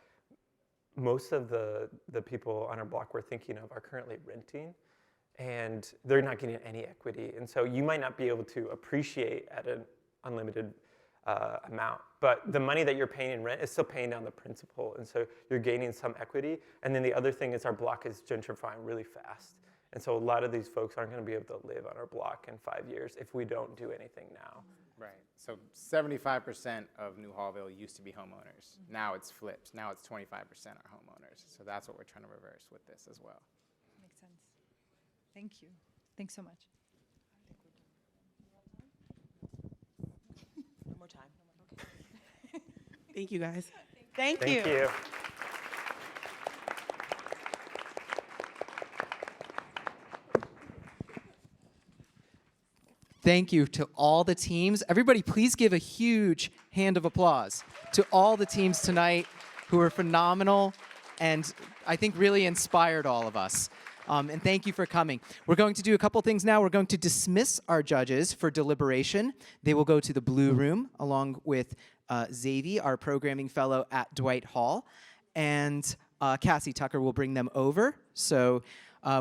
Speaker 14: most of the people on our block we're thinking of are currently renting, and they're not getting any equity. And so you might not be able to appreciate at an unlimited amount, but the money that you're paying in rent is still paying down the principal, and so you're gaining some equity. And then the other thing is our block is gentrifying really fast. And so a lot of these folks aren't going to be able to live on our block in 5 years if we don't do anything now.
Speaker 13: Right. So 75% of New Hallville used to be homeowners. Now it's flipped. Now it's 25% are homeowners. So that's what we're trying to reverse with this as well.
Speaker 4: Makes sense. Thank you. Thanks so much.
Speaker 5: No more time. Okay.
Speaker 12: Thank you, guys.
Speaker 5: Thank
Speaker 14: Thank you.
Speaker 1: Thank you to all the teams. Everybody, please give a huge hand of applause to all the teams tonight who were phenomenal and I think really inspired all of us. And thank you for coming. We're going to do a couple things now. We're going to dismiss our judges for deliberation. They will go to the blue room along with Xavier, our programming fellow at Dwight Hall. And Cassie Tucker will bring them over. So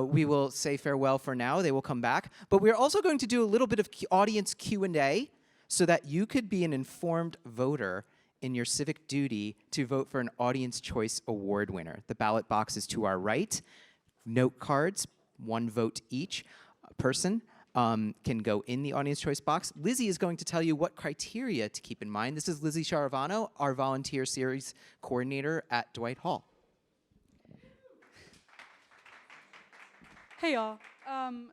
Speaker 1: we will say farewell for now. They will come back. But we're also going to do a little bit of audience Q&A so that you could be an informed voter in your civic duty to vote for an Audience Choice Award winner. The ballot box is to our right. Note cards, 1 vote each person, can go in the Audience Choice box. Lizzie is going to tell you what criteria to keep in mind. This is Lizzie Charavano, our volunteer series coordinator at Dwight Hall.
Speaker 15: Hey y'all.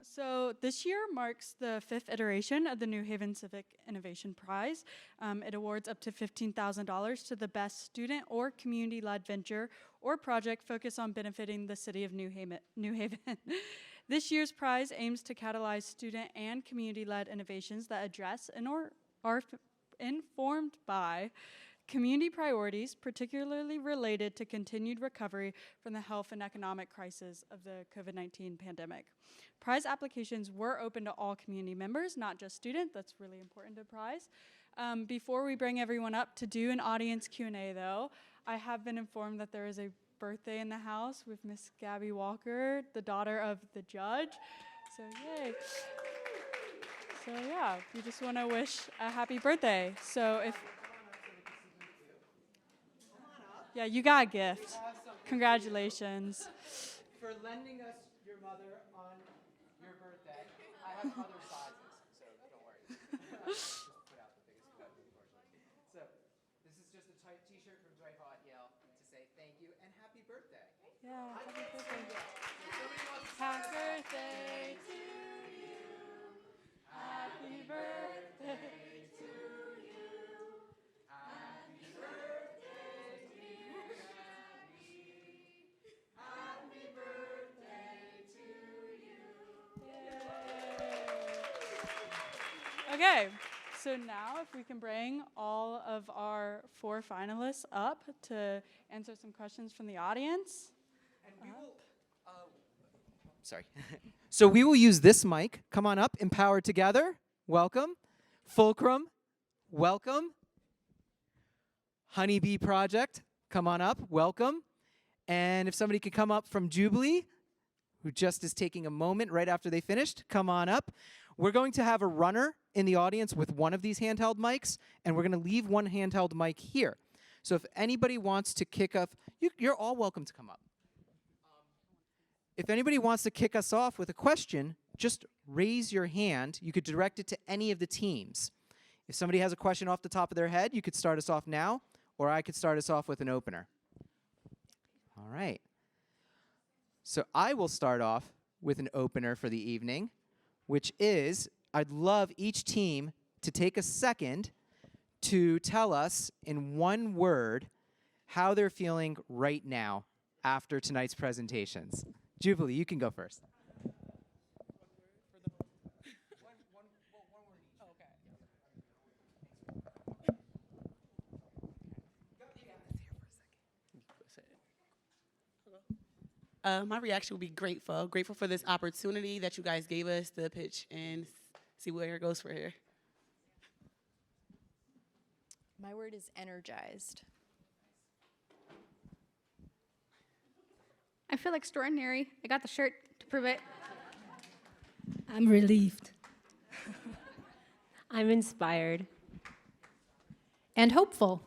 Speaker 15: So this year marks the 5th iteration of the New Haven Civic Innovation Prize. It awards up to $15,000 to the best student or community-led venture or project focused on benefiting the city of New Haven. This year's prize aims to catalyze student and community-led innovations that address and are informed by community priorities, particularly related to continued recovery from the health and economic crisis of the COVID-19 pandemic. Prize applications were open to all community members, not just students. That's really important to prize. Before we bring everyone up to do an audience Q&A though, I have been informed that there is a birthday in the house with Miss Gabby Walker, the daughter of the judge. So yay. So yeah, we just want to wish a happy birthday. So if yeah, you got a gift. Congratulations.
Speaker 1: For lending us your mother on your birthday. I have other sizes, so don't worry. Just put out the biggest cut, unfortunately. So this is just a tight T-shirt from Dwight Hall at Yale to say thank you and happy birthday.
Speaker 15: Yeah, happy birthday. Happy birthday to you. Happy birthday to you. Happy birthday, dear Gabby. Happy birthday to you. Yay. Okay, so now if we can bring all of our 4 finalists up to answer some questions from the audience.
Speaker 1: And we will, sorry. So we will use this mic. Come on up, Empower Together, welcome. Fulcrum, welcome. Honeybee Project, come on up, welcome. And if somebody could come up from Jubilee, who just is taking a moment right after they finished, come on up. We're going to have a runner in the audience with one of these handheld mics, and we're going to leave one handheld mic here. So if anybody wants to kick off, you're all welcome to come up. If anybody wants to kick us off with a question, just raise your hand. You could direct it to any of the teams. If somebody has a question off the top of their head, you could start us off now, or I could start us off with an opener. All right. So I will start off with an opener for the evening, which is I'd love each team to take a second to tell us in one word how they're feeling right now after tonight's presentations. Jubilee, you can go first.
Speaker 12: My reaction would be grateful. Grateful for this opportunity that you guys gave us to pitch and see where it goes for here.
Speaker 16: My word is energized.
Speaker 11: I feel extraordinary. I got the shirt to prove it.
Speaker 8: I'm relieved.
Speaker 17: I'm inspired.
Speaker 4: And hopeful.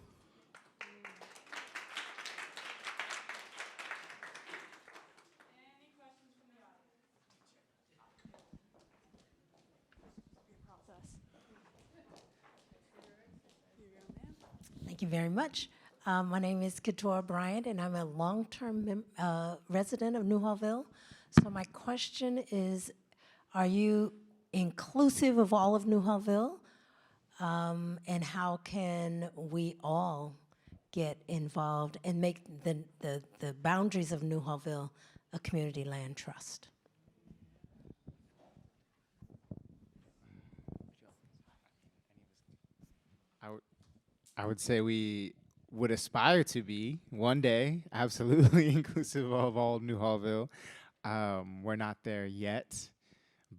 Speaker 18: Thank you very much. My name is Katora Bryant, and I'm a long-term resident of New Hallville. So my question is, are you inclusive of all of New Hallville? And how can we all get involved and make the boundaries of New Hallville a community land trust?
Speaker 13: I would say we would aspire to be one day absolutely inclusive of all New Hallville. We're not there yet,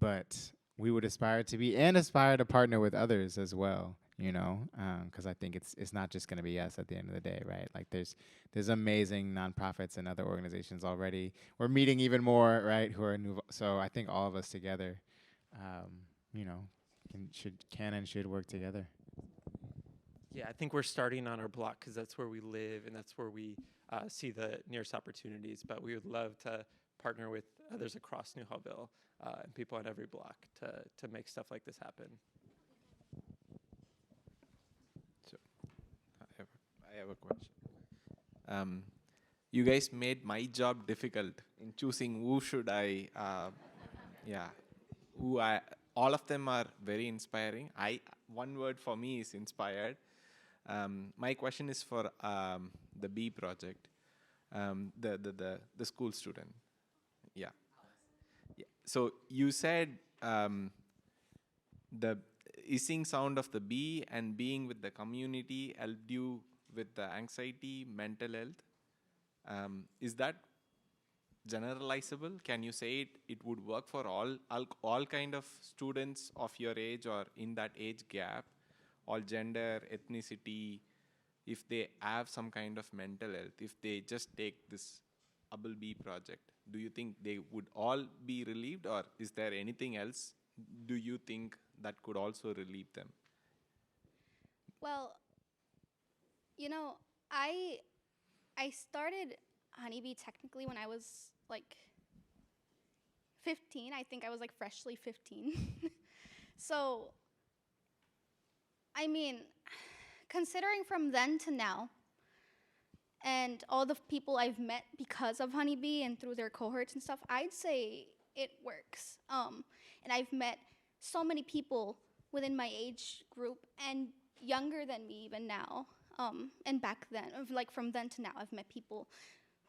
Speaker 13: but we would aspire to be and aspire to partner with others as well, you know, because I think it's not just going to be us at the end of the day, right? Like there's amazing nonprofits and other organizations already. We're meeting even more, right, who are new. So I think all of us together, you know, can and should work together.
Speaker 14: Yeah, I think we're starting on our block because that's where we live and that's where we see the nearest opportunities. But we would love to partner with others across New Hallville and people on every block to make stuff like this happen.
Speaker 19: So, I have a question. You guys made my job difficult in choosing who should I, all of them are very inspiring. One word for me is inspired. My question is for the B project, the school student. Yeah. So you said the hissing sound of the bee and being with the community helped you with the anxiety, mental health. Is that generalizable? Can you say it would work for all kind of students of your age or in that age gap? All gender, ethnicity, if they have some kind of mental health, if they just take this Bee project, do you think they would all be relieved, or is there anything else do you think that could also relieve them?
Speaker 11: Well, you know, I started Honeybee technically when I was like 15. I think I was like freshly 15. So I mean, considering from then to now, and all the people I've met because of Honeybee and through their cohorts and stuff, I'd say it works. And I've met so many people within my age group and younger than me even now, and back then, like from then to now, I've met people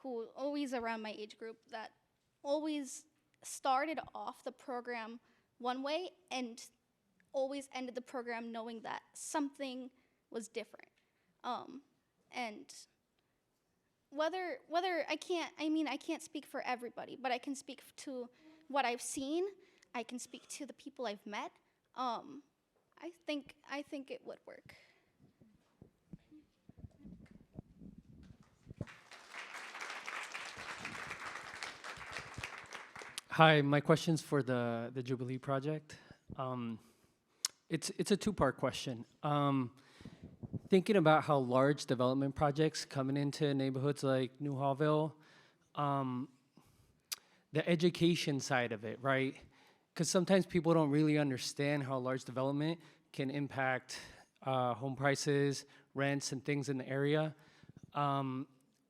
Speaker 11: who always around my age group that always started off the program one way and always ended the program knowing that something was different. And whether I can't speak for everybody, but I can speak to what I've seen. I can speak to the people I've met. I think it would work.
Speaker 20: Hi, my question's for the Jubilee project. It's a two-part question. Thinking about how large development projects coming into neighborhoods like New Hallville, the education side of it, right? Because sometimes people don't really understand how large development can impact home prices, rents, and things in the area.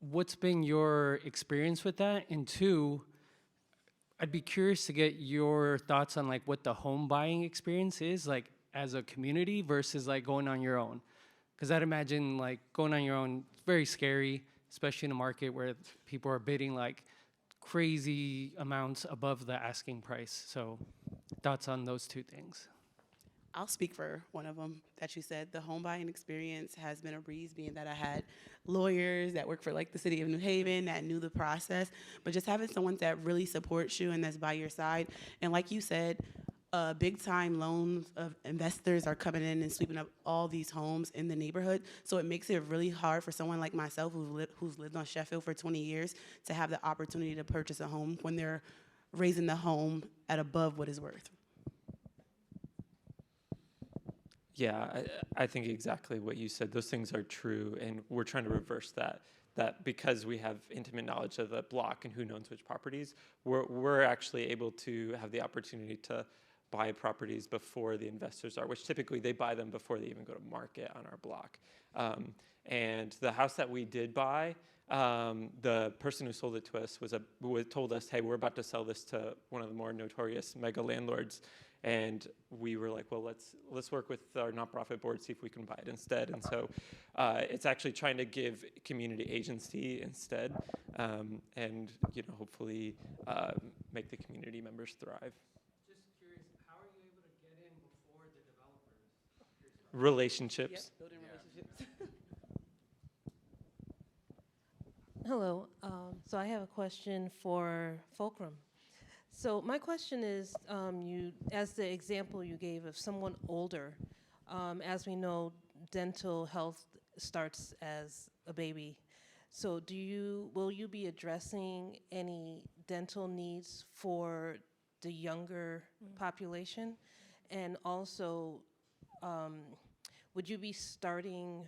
Speaker 20: What's been your experience with that? And two, I'd be curious to get your thoughts on like what the home buying experience is like as a community versus like going on your own. Because I'd imagine like going on your own, it's very scary, especially in a market where people are bidding like crazy amounts above the asking price. So thoughts on those two things?
Speaker 12: I'll speak for one of them that you said. The home buying experience has been a breeze, being that I had lawyers that work for like the city of New Haven that knew the process, but just having someone that really supports you and that's by your side. And like you said, big time loans of investors are coming in and sweeping up all these homes in the neighborhood. So it makes it really hard for someone like myself who's lived on Sheffield for 20 years to have the opportunity to purchase a home when they're raising the home at above what it's worth.
Speaker 14: Yeah, I think exactly what you said. Those things are true, and we're trying to reverse that. That because we have intimate knowledge of the block and who knows which properties, we're actually able to have the opportunity to buy properties before the investors are, which typically they buy them before they even go to market on our block. And the house that we did buy, the person who sold it to us told us, hey, we're about to sell this to one of the more notorious mega landlords. And we were like, well, let's work with our nonprofit board, see if we can buy it instead. And so it's actually trying to give community agency instead, and hopefully make the community members thrive.
Speaker 20: Just curious, how are you able to get in before the developers?
Speaker 14: Relationships.
Speaker 12: Yep, building relationships.
Speaker 17: Hello. So I have a question for Fulcrum. So my question is, as the example you gave of someone older, as we know, dental health starts as a baby. So will you be addressing any dental needs for the younger population? And also, would you be starting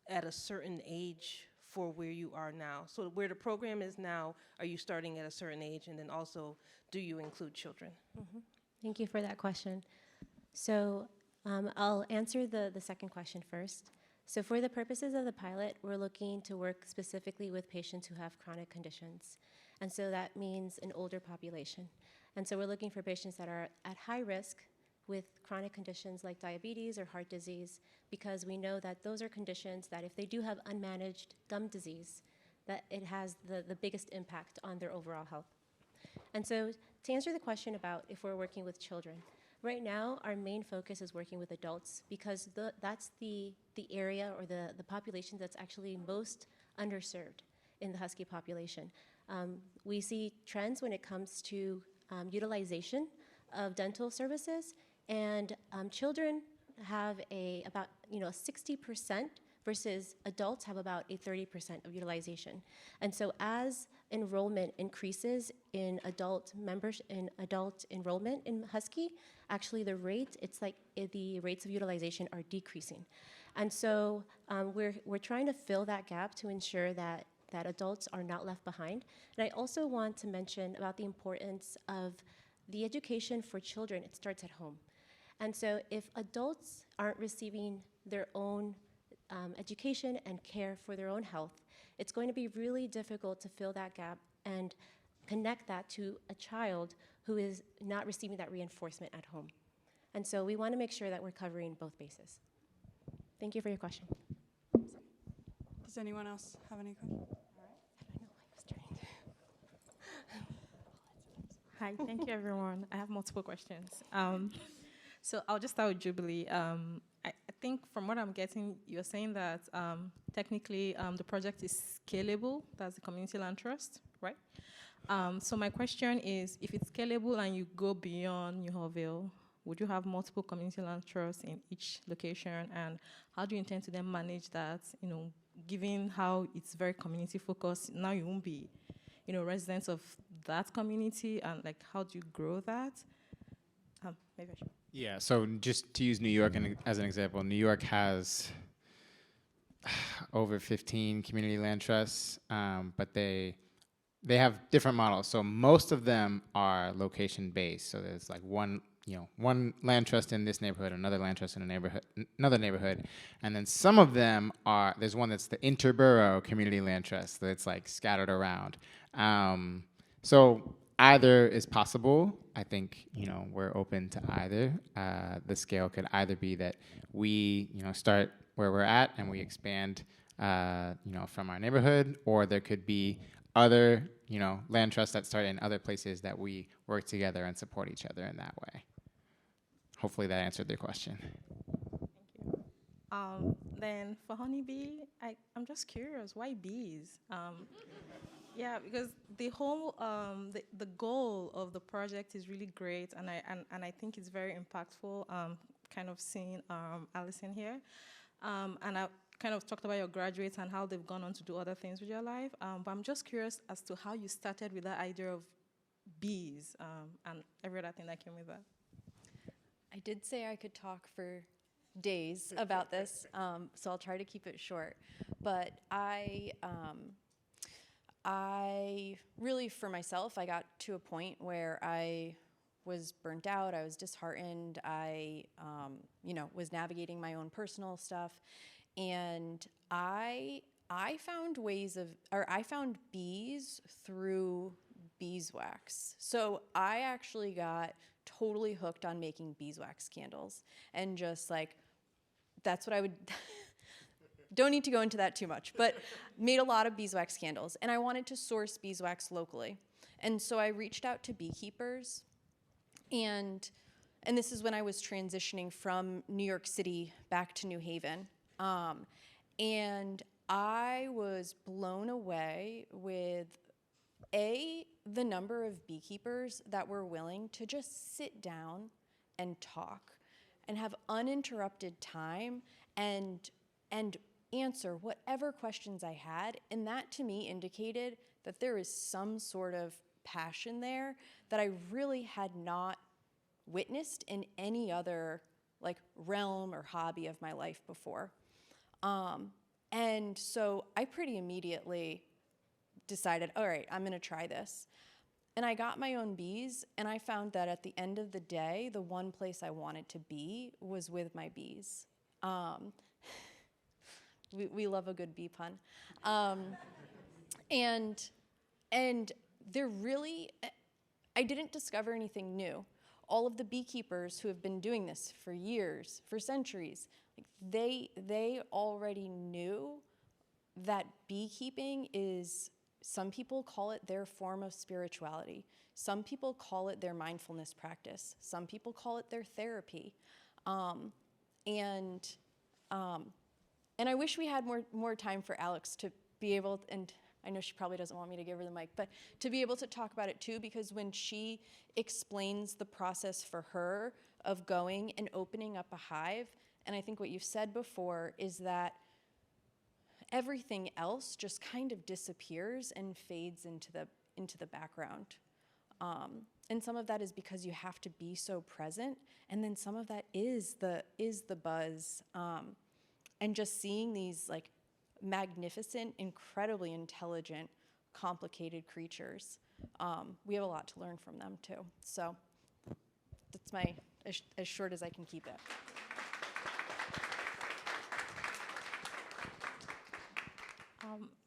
Speaker 17: at a certain age for where you are now? So where the program is now, are you starting at a certain age? And then also, do you include children?
Speaker 21: Thank you for that question. So I'll answer the second question first. So for the purposes of the pilot, we're looking to work specifically with patients who have chronic conditions. And so that means an older population. And so we're looking for patients that are at high risk with chronic conditions like diabetes or heart disease, because we know that those are conditions that if they do have unmanaged gum disease, that it has the biggest impact on their overall health. And so to answer the question about if we're working with children, right now our main focus is working with adults because that's the area or the population that's actually most underserved in the Husky population. We see trends when it comes to utilization of dental services, and children have about 60% versus adults have about a 30% of utilization. And so as enrollment increases in adult enrollment in Husky, actually the rates of utilization are decreasing. And so we're trying to fill that gap to ensure that adults are not left behind. And I also want to mention about the importance of the education for children. It starts at home. And so if adults aren't receiving their own education and care for their own health, it's going to be really difficult to fill that gap and connect that to a child who is not receiving that reinforcement at home. And so we want to make sure that we're covering both bases. Thank you for your question.
Speaker 15: Does anyone else have any questions?
Speaker 22: Hi, thank you everyone. I have multiple questions. So I'll just start with Jubilee. I think from what I'm getting, you're saying that technically the project is scalable. That's the community land trust, right? So my question is, if it's scalable and you go beyond New Hallville, would you have multiple community land trusts in each location? And how do you intend to then manage that, given how it's very community focused? Now you won't be, residents of that community, and how do you grow that? Maybe I should.
Speaker 13: Yeah, so just to use New York as an example, New York has over 15 community land trusts, but they have different models. So most of them are location based. So there's one land trust in this neighborhood, another land trust in another neighborhood, and then some of them are. There's one that's the interborough community land trust that's scattered around. So either is possible. I think we're open to either. The scale could either be that we start where we're at and we expand from our neighborhood, or there could be other, land trusts that start in other places that we work together and support each other in that way. Hopefully that answered their question.
Speaker 22: Then for honeybee, I'm just curious, why bees? Yeah, because the whole the goal of the project is really great, and I think it's very impactful. Kind of seeing Allison here, and I kind of talked about your graduates and how they've gone on to do other things with your life. But I'm just curious as to how you started with that idea of bees and every other thing that came with that.
Speaker 16: I did say I could talk for days about this, so I'll try to keep it short. But I really, for myself, I got to a point where I was burnt out, I was disheartened, I was navigating my own personal stuff, and I found I found bees through beeswax. So I actually got totally hooked on making beeswax candles, and just like, that's what I would, don't need to go into that too much, but made a lot of beeswax candles, and I wanted to source beeswax locally. And so I reached out to beekeepers, and this is when I was transitioning from New York City back to New Haven. And I was blown away with the number of beekeepers that were willing to just sit down and talk and have uninterrupted time and answer whatever questions I had. And that to me indicated that there is some sort of passion there that I really had not witnessed in any other realm or hobby of my life before. And so I pretty immediately decided, all right, I'm gonna try this. And I got my own bees, and I found that at the end of the day, the one place I wanted to be was with my bees. We love a good bee pun. And they're really, I didn't discover anything new. All of the beekeepers who have been doing this for years, for centuries, they already knew that beekeeping is, some people call it their form of spirituality. Some people call it their mindfulness practice. Some people call it their therapy. And I wish we had more time for Alex to be able, and I know she probably doesn't want me to give her the mic, but to be able to talk about it too, because when she explains the process for her of going and opening up a hive, and I think what you've said before is that everything else just kind of disappears and fades into the background. And some of that is because you have to be so present, and then some of that is the buzz, and just seeing these magnificent, incredibly intelligent, complicated creatures. We have a lot to learn from them too. So that's as short as I can keep it.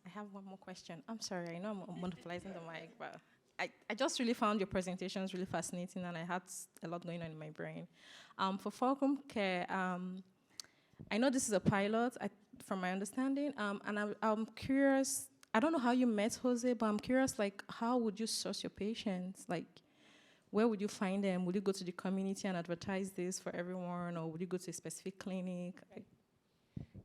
Speaker 22: I have one more question. I'm sorry, I know I'm monopolizing the mic, but I just really found your presentations really fascinating, and I had a lot going on in my brain. For Fulcrum Care, I know this is a pilot, from my understanding, and I'm curious, I don't know how you met Jose, but I'm curious, how would you source your patients? Where would you find them? Would you go to the community and advertise this for everyone, or would you go to a specific clinic?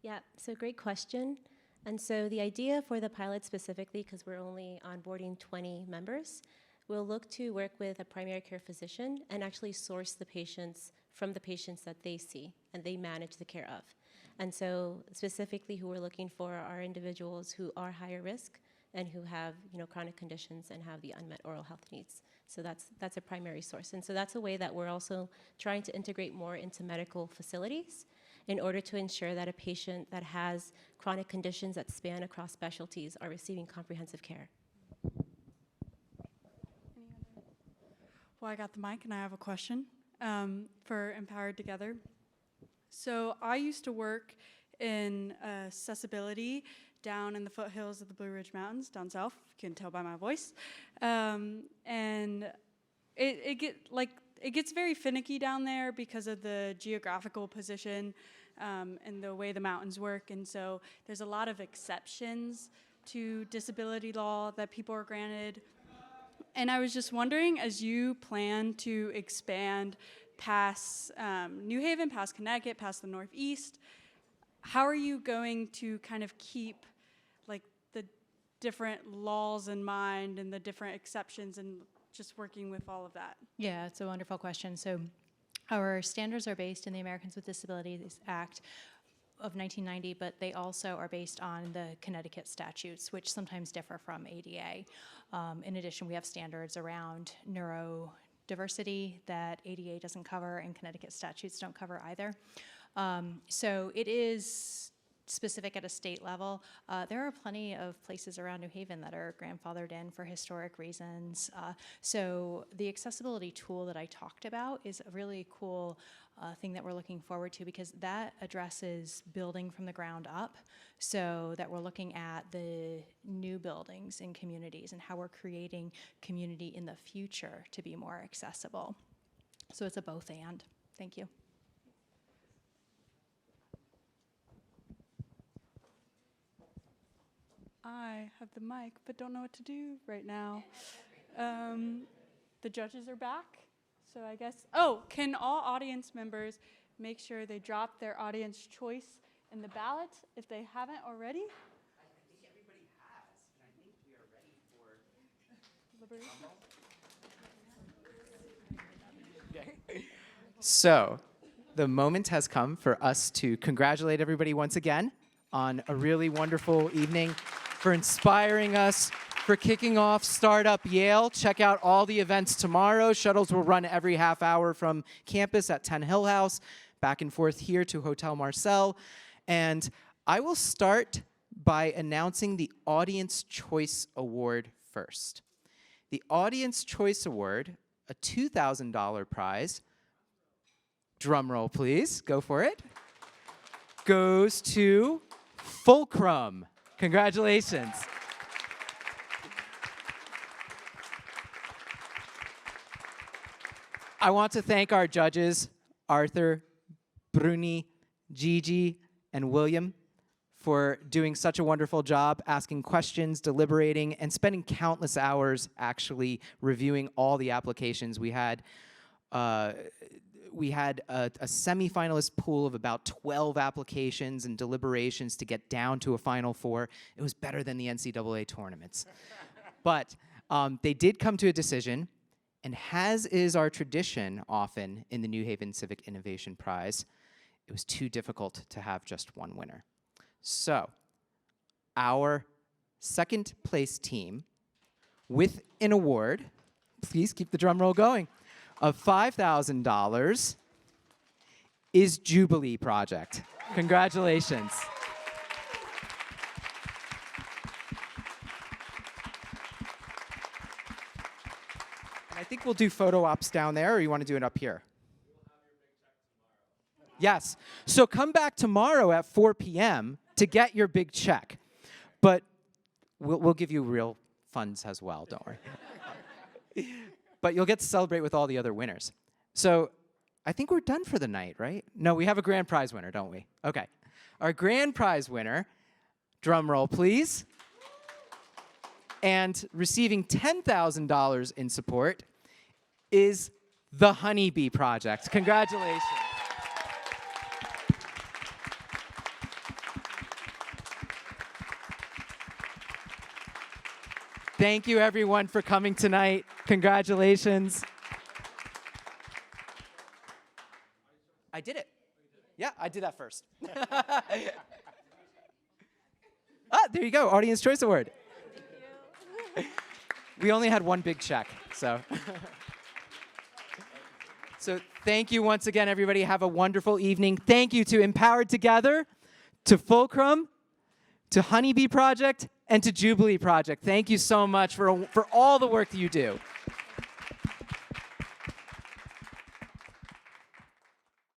Speaker 21: Yeah, so great question. And so the idea for the pilot specifically, because we're only onboarding 20 members, we'll look to work with a primary care physician and actually source the patients from the patients that they see and they manage the care of. And so specifically who we're looking for are individuals who are higher risk and who have chronic conditions and have the unmet oral health needs. So that's a primary source. And so that's a way that we're also trying to integrate more into medical facilities in order to ensure that a patient that has chronic conditions that span across specialties are receiving comprehensive care.
Speaker 15: Well, I got the mic and I have a question for Empowered Together. So I used to work in accessibility down in the foothills of the Blue Ridge Mountains, down south, you can tell by my voice. And it gets very finicky down there because of the geographical position and the way the mountains work. And so there's a lot of exceptions to disability law that people are granted. And I was just wondering, as you plan to expand past New Haven, past Connecticut, past the Northeast, how are you going to kind of keep like the different laws in mind and the different exceptions and just working with all of that?
Speaker 3: Yeah, it's a wonderful question. So our standards are based in the Americans with Disabilities Act of 1990, but they also are based on the Connecticut statutes, which sometimes differ from ADA. In addition, we have standards around neurodiversity that ADA doesn't cover and Connecticut statutes don't cover either. So it is specific at a state level. There are plenty of places around New Haven that are grandfathered in for historic reasons. So the accessibility tool that I talked about is a really cool thing that we're looking forward to, because that addresses building from the ground up, so that we're looking at the new buildings in communities and how we're creating community in the future to be more accessible. So it's a both and. Thank you.
Speaker 15: I have the mic, but don't know what to do right now. The judges are back, so I guess, can all audience members make sure they drop their audience choice in the ballot if they haven't already?
Speaker 1: I think everybody has, and I think we are ready for liberation. So, the moment has come for us to congratulate everybody once again on a really wonderful evening, for inspiring us, for kicking off Startup Yale. Check out all the events tomorrow. Shuttles will run every half hour from campus at 10 Hill House, back and forth here to Hotel Marcel. And I will start by announcing the Audience Choice Award first. The Audience Choice Award, a $2,000 prize, drum roll please, go for it, goes to Fulcrum. Congratulations. I want to thank our judges, Arthur, Bruni, Gigi, and William, for doing such a wonderful job, asking questions, deliberating, and spending countless hours actually reviewing all the applications. We had a semi-finalist pool of about 12 applications and deliberations to get down to a Final Four. It was better than the NCAA tournaments. But they did come to a decision, and as is our tradition often in the New Haven Civic Innovation Prize, it was too difficult to have just one winner. So our second place team, with an award, please keep the drum roll going, of $5,000 is Jubilee Project. Congratulations. And I think we'll do photo ops down there, or you want to do it up here? Yes. So come back tomorrow at 4 p.m. to get your big check. But we'll give you real funds as well, don't worry. But you'll get to celebrate with all the other winners. So I think we're done for the night, right? No, we have a grand prize winner, don't we? Okay. Our grand prize winner, drum roll please, and receiving $10,000 in support is the Honeybee Project. Congratulations. Thank you, everyone, for coming tonight. Congratulations. I did it. Yeah, I did that first. There you go, Audience Choice Award. We only had one big check, so. So thank you once again, everybody. Have a wonderful evening. Thank you to Empowered Together, to Fulcrum, to Honeybee Project, and to Jubilee Project. Thank you so much for all the work that you do.